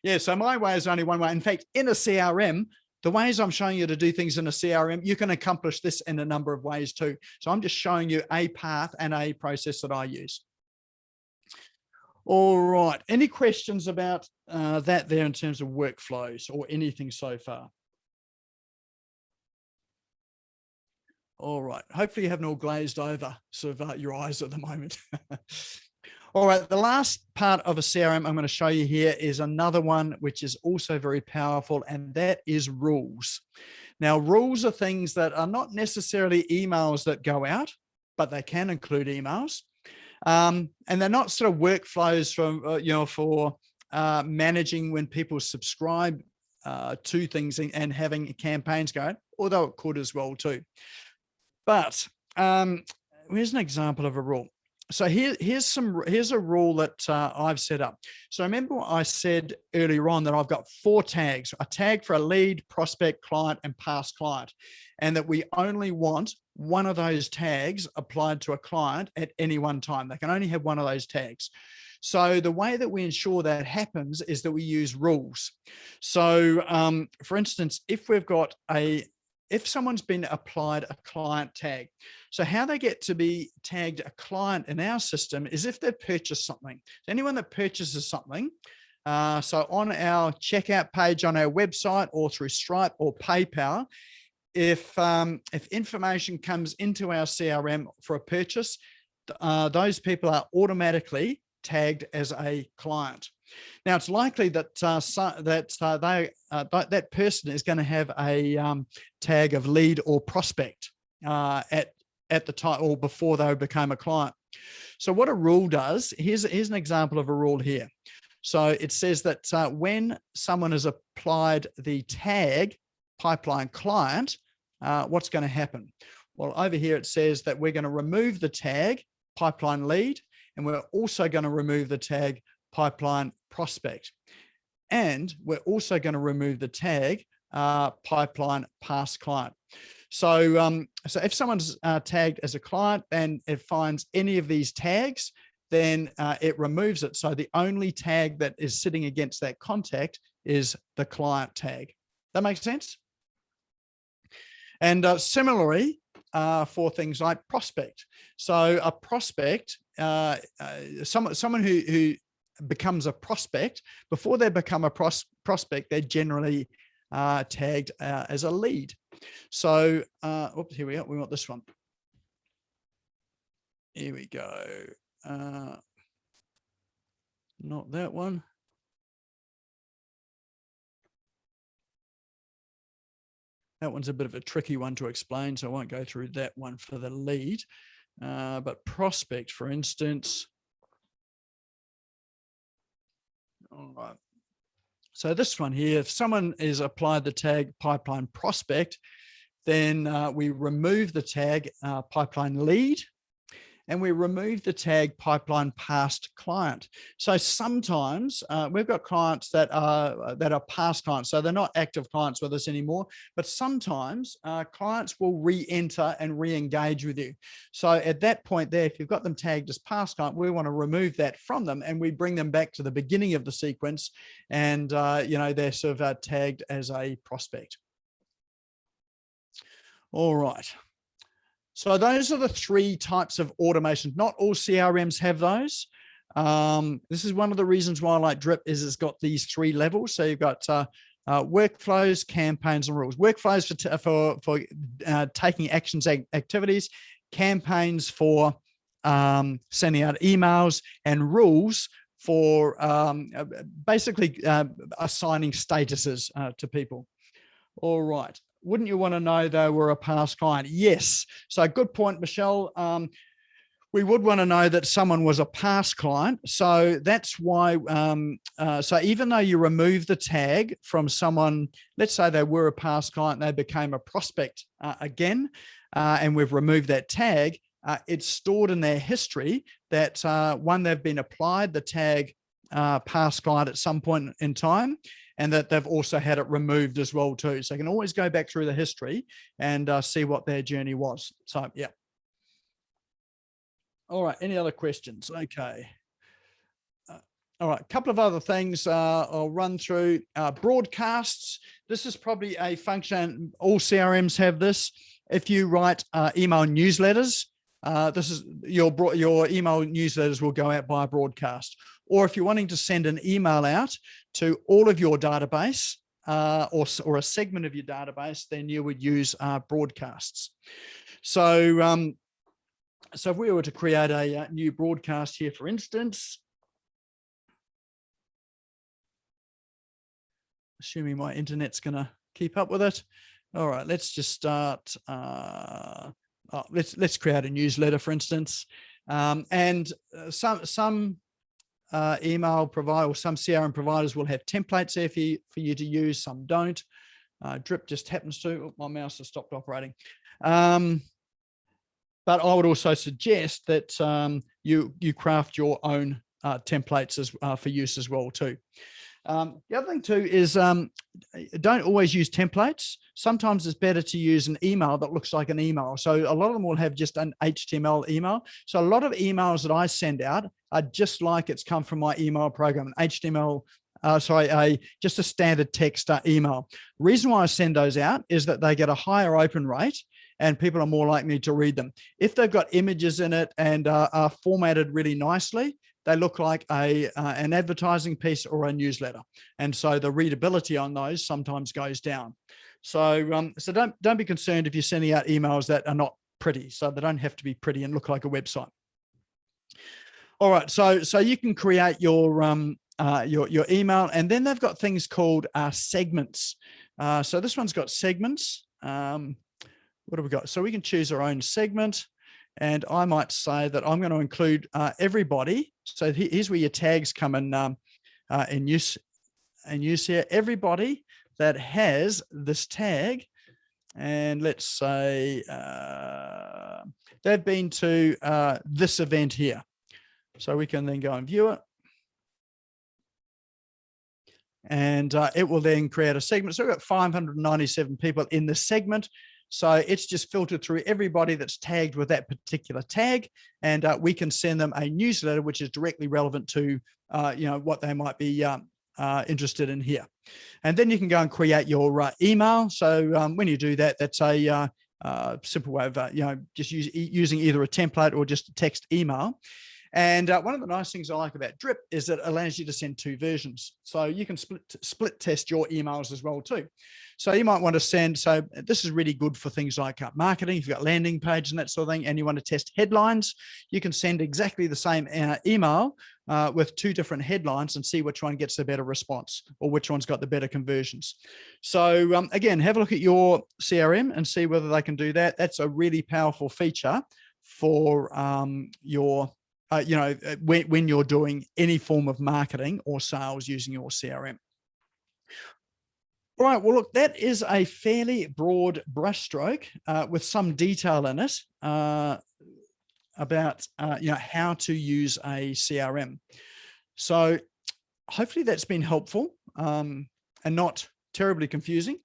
Yeah. So my way is only one way. In fact, in a CRM, the ways I'm showing you to do things in a CRM, you can accomplish this in a number of ways too. So I'm just showing you a path and a process that I use. All right. Any questions about that there in terms of workflows or anything so far? All right. Hopefully you haven't all glazed over sort of your eyes at the moment. All right. The last part of a CRM I'm going to show you here is another one, which is also very powerful, and that is rules. Now, rules are things that are not necessarily emails that go out, but they can include emails. And they're not sort of workflows from, for managing when people subscribe to things and having campaigns going, although it could as well too. But here's an example of a rule. So here's a rule that I've set up. So remember what I said earlier on, that I've got 4 tags: a tag for a lead, prospect, client, and past client, and that we only want one of those tags applied to a client at any one time. They can only have one of those tags. So the way that we ensure that happens is that we use rules. So for instance, if someone's been applied a client tag, so how they get to be tagged a client in our system is if they've purchased something. Anyone that purchases something, so on our checkout page on our website or through Stripe or PayPal, if information comes into our CRM for a purchase, those people are automatically tagged as a client. Now, it's likely that that person is going to have a tag of lead or prospect at the time or before they became a client. So what a rule does, here's an example of a rule here. So it says that when someone has applied the tag pipeline client, what's going to happen? Well, over here it says that we're going to remove the tag pipeline lead, and we're also going to remove the tag pipeline prospect. And we're also going to remove the tag pipeline past client. So, so if someone's tagged as a client and it finds any of these tags, then it removes it. So the only tag that is sitting against that contact is the client tag. That makes sense? And similarly, for things like prospect. So a prospect, someone who becomes a prospect, before they become a prospect, they're generally tagged as a lead. So, oops, here we go. We want this one. Here we go. Not that one. That one's a bit of a tricky one to explain, so I won't go through that one for the lead. But prospect, for instance. All right. So this one here, if someone is applied the tag pipeline prospect, then we remove the tag pipeline lead, and we remove the tag pipeline past client. So sometimes we've got clients that are past clients, so they're not active clients with us anymore, but sometimes clients will re-enter and re-engage with you. So at that point there, if you've got them tagged as past client, we want to remove that from them, and we bring them back to the beginning of the sequence, and they're sort of tagged as a prospect. All right. So those are the 3 types of automation. Not all CRMs have those. This is one of the reasons why I like Drip, is it's got these 3 levels. So you've got workflows, campaigns, and rules. Workflows for taking actions, activities, campaigns for sending out emails, and rules for basically assigning statuses to people. All right. Wouldn't you want to know they were a past client? Yes. So good point, Michelle. We would want to know that someone was a past client. So that's why, so even though you remove the tag from someone, let's say they were a past client, they became a prospect again, and we've removed that tag, it's stored in their history that one, they've been applied the tag past client at some point in time, and that they've also had it removed as well too. So you can always go back through the history and see what their journey was. So yeah. All right, any other questions? Okay. All right, a couple of other things I'll run through. Broadcasts. This is probably a function, all CRMs have this. If you write email newsletters, this is your email newsletters will go out by broadcast. Or if you're wanting to send an email out to all of your database or a segment of your database, then you would use broadcasts. So, so if we were to create a new broadcast here, for instance, assuming my internet's going to keep up with it. All right, let's just start. Let's create a newsletter, for instance, and some email provider or some CRM providers will have templates there for you to use. Some don't. Drip just happens to. Oh, my mouse has stopped operating. But I would also suggest that you craft your own templates for use as well too. The other thing too is don't always use templates. Sometimes it's better to use an email that looks like an email. So a lot of them will have just an HTML email. So a lot of emails that I send out are just like it's come from my email program, an HTML, just a standard text email. Reason why I send those out is that they get a higher open rate and people are more likely to read them. If they've got images in it and are formatted really nicely, they look like an advertising piece or a newsletter. And so the readability on those sometimes goes down. So, so don't be concerned if you're sending out emails that are not pretty. So they don't have to be pretty and look like a website. All right, so you can create your email, and then they've got things called segments. So this one's got segments. What have we got? So we can choose our own segment. And I might say that I'm going to include everybody. So here's where your tags come in use here. Everybody that has this tag, and let's say they've been to this event here. So we can then go and view it. And it will then create a segment. So we've got 597 people in this segment. So it's just filtered through everybody that's tagged with that particular tag, and we can send them a newsletter which is directly relevant to what they might be interested in here. And then you can go and create your email. So when you do that, that's a simple way of just using either a template or just a text email. And one of the nice things I like about Drip is that it allows you to send two versions. So you can split test your emails as well too. So you might want to send, so this is really good for things like marketing. If you've got landing page and that sort of thing, and you want to test headlines, you can send exactly the same email with two different headlines and see which one gets the better response or which one's got the better conversions. So again, have a look at your CRM and see whether they can do that. That's a really powerful feature for your when you're doing any form of marketing or sales using your CRM. All right, well, look, that is a fairly broad brushstroke with some detail in it about how to use a CRM. So hopefully that's been helpful and not terribly confusing.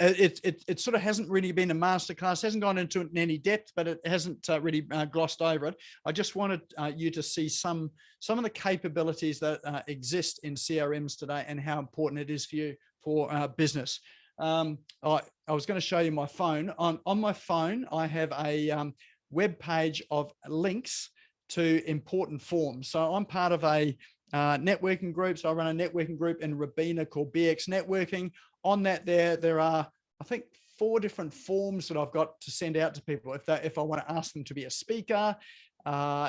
It sort of hasn't really been a masterclass, hasn't gone into it in any depth, but it hasn't really glossed over it. I just wanted you to see some of the capabilities that exist in CRMs today and how important it is for you for business. I was going to show you my phone. On my phone, I have a web page of links to important forms. So I'm part of a networking group. So I run a networking group in Robina called BX Networking. On that, there are, I think, 4 different forms that I've got to send out to people if I want to ask them to be a speaker,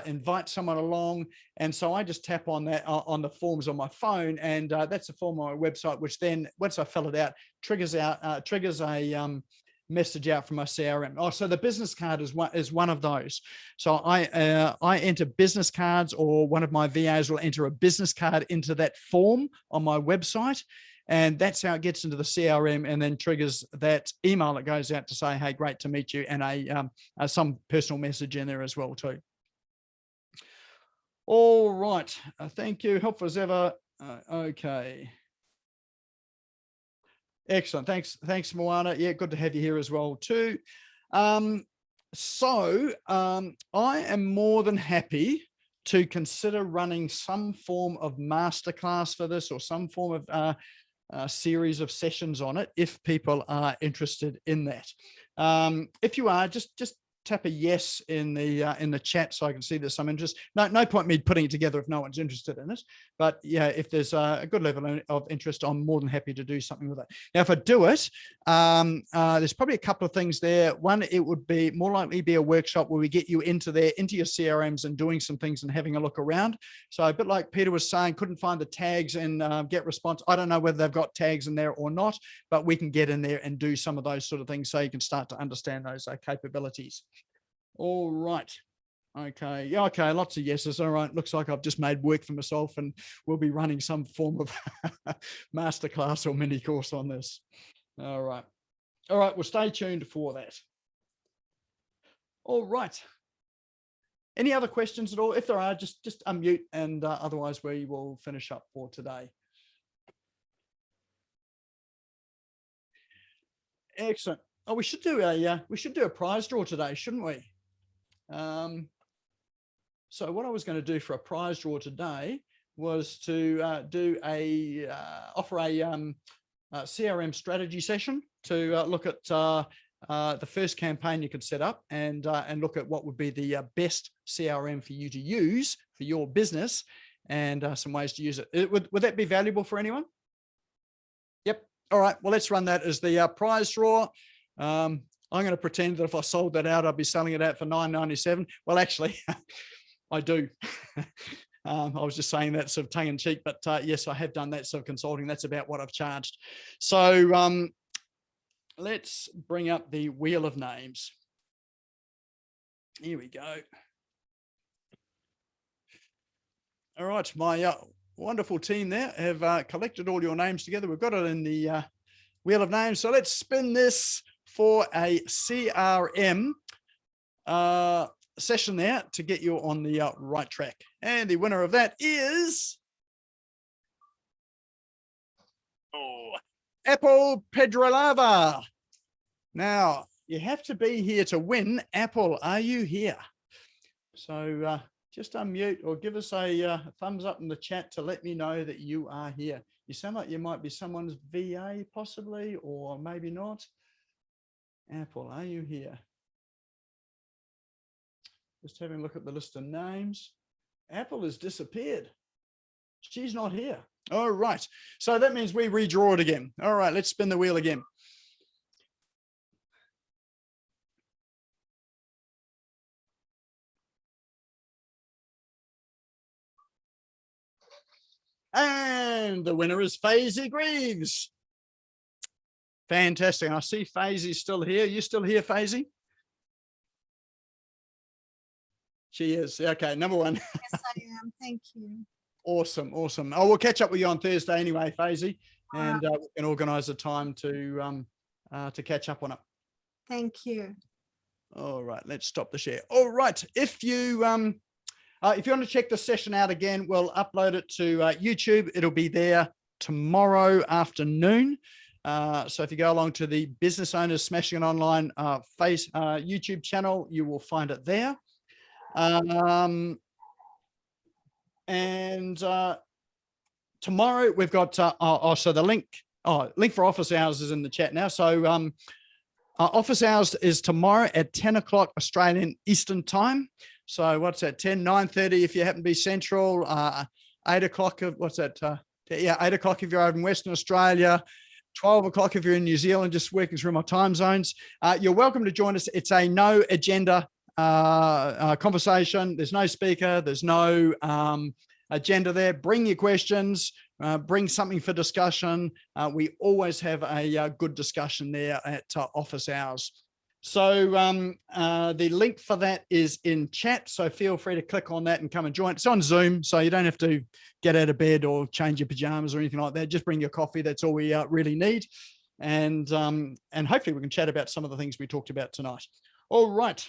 invite someone along. And so I just tap on that on the forms on my phone, and that's a form on my website, which then once I fill it out, triggers a message out from my CRM. Oh, so the business card is one of those. So I enter business cards, or one of my VAs will enter a business card into that form on my website. And that's how it gets into the CRM, and then triggers that email that goes out to say, hey, great to meet you, and some personal message in there as well too. All right. Thank you. Helpful as ever. Okay. Excellent. Thanks, Moana. Yeah, good to have you here as well too. I am more than happy to consider running some form of masterclass for this, or some form of series of sessions on it, if people are interested in that. If you are, just tap a yes in the chat so I can see there's some interest. No point me putting it together if no one's interested in it. But yeah, if there's a good level of interest, I'm more than happy to do something with it. Now, if I do it, there's probably a couple of things there. One, it would be more likely be a workshop where we get you into your CRMs and doing some things and having a look around. So a bit like Peter was saying, couldn't find the tags in Get Response. I don't know whether they've got tags in there or not, but we can get in there and do some of those sort of things so you can start to understand those capabilities. All right. Okay. Yeah. Okay. Lots of yeses. All right. Looks like I've just made work for myself, and we'll be running some form of masterclass or mini course on this. All right. All right. Well, stay tuned for that. All right. Any other questions at all? If there are, just unmute, and otherwise we will finish up for today. Excellent. Oh, we should do a prize draw today, shouldn't we? So what I was going to do for a prize draw today was to offer a CRM strategy session to look at the first campaign you could set up, and look at what would be the best CRM for you to use for your business, and some ways to use it. Would that be valuable for anyone? Yep. All right. Well, let's run that as the prize draw. I'm going to pretend that if I sold that out, I'd be selling it out for $9.97. Well, actually, I do. I was just saying that sort of tongue in cheek, but yes, I have done that sort of consulting. That's about what I've charged. So let's bring up the wheel of names. Here we go. All right, my wonderful team there have collected all your names together. We've got it in the wheel of names. So let's spin this for a CRM session there to get you on the right track. And the winner of that is Apple Pedrolava. Now, you have to be here to win. Apple, are you here? So just unmute or give us a thumbs up in the chat to let me know that you are here. You sound like you might be someone's VA possibly, or maybe not. Apple, are you here? Just having a look at the list of names. Apple has disappeared. She's not here. All right. So that means we redraw it again. All right, let's spin the wheel again. And the winner is Faisy Greaves. Fantastic. I see Faisy's still here. You still here, Faisy? She is. Okay, number one. Yes, I am. Thank you. Awesome, awesome. Oh, we'll catch up with you on Thursday anyway, Faisy, and we can organise a time to catch up on it. Thank you. All right, let's stop the share. All right, if you want to check the session out again, we'll upload it to YouTube. It'll be there tomorrow afternoon. So if you go along to the Business Owners Smashing It Online YouTube channel, you will find it there. And tomorrow we've got so the link for office hours is in the chat now. So office hours is tomorrow at 10 o'clock Australian Eastern time. So what's that, 9:30 if you happen to be Central, 8 o'clock, what's that? 8 o'clock if you're over in Western Australia, 12 o'clock if you're in New Zealand, just working through my time zones. You're welcome to join us. It's a no agenda conversation. There's no speaker, there's no agenda there. Bring your questions, bring something for discussion. We always have a good discussion there at office hours. So the link for that is in chat. So feel free to click on that and come and join. It's on Zoom, so you don't have to get out of bed or change your pajamas or anything like that. Just bring your coffee. That's all we really need. And hopefully we can chat about some of the things we talked about tonight. All right.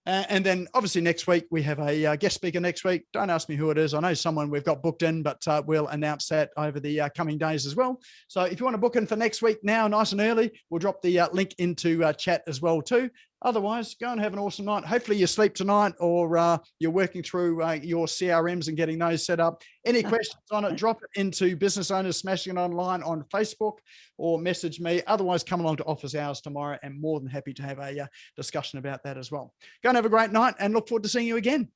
And then obviously next week we have a guest speaker next week. Don't ask me who it is. I know someone we've got booked in, but we'll announce that over the coming days as well. So if you want to book in for next week now, nice and early, we'll drop the link into chat as well too. Otherwise, go and have an awesome night. Hopefully you sleep tonight, or you're working through your CRMs and getting those set up. Any questions on it, drop it into Business Owners Smashing It Online on Facebook, or message me. Otherwise, come along to office hours tomorrow, and more than happy to have a discussion about that as well. Go and have a great night, and look forward to seeing you again.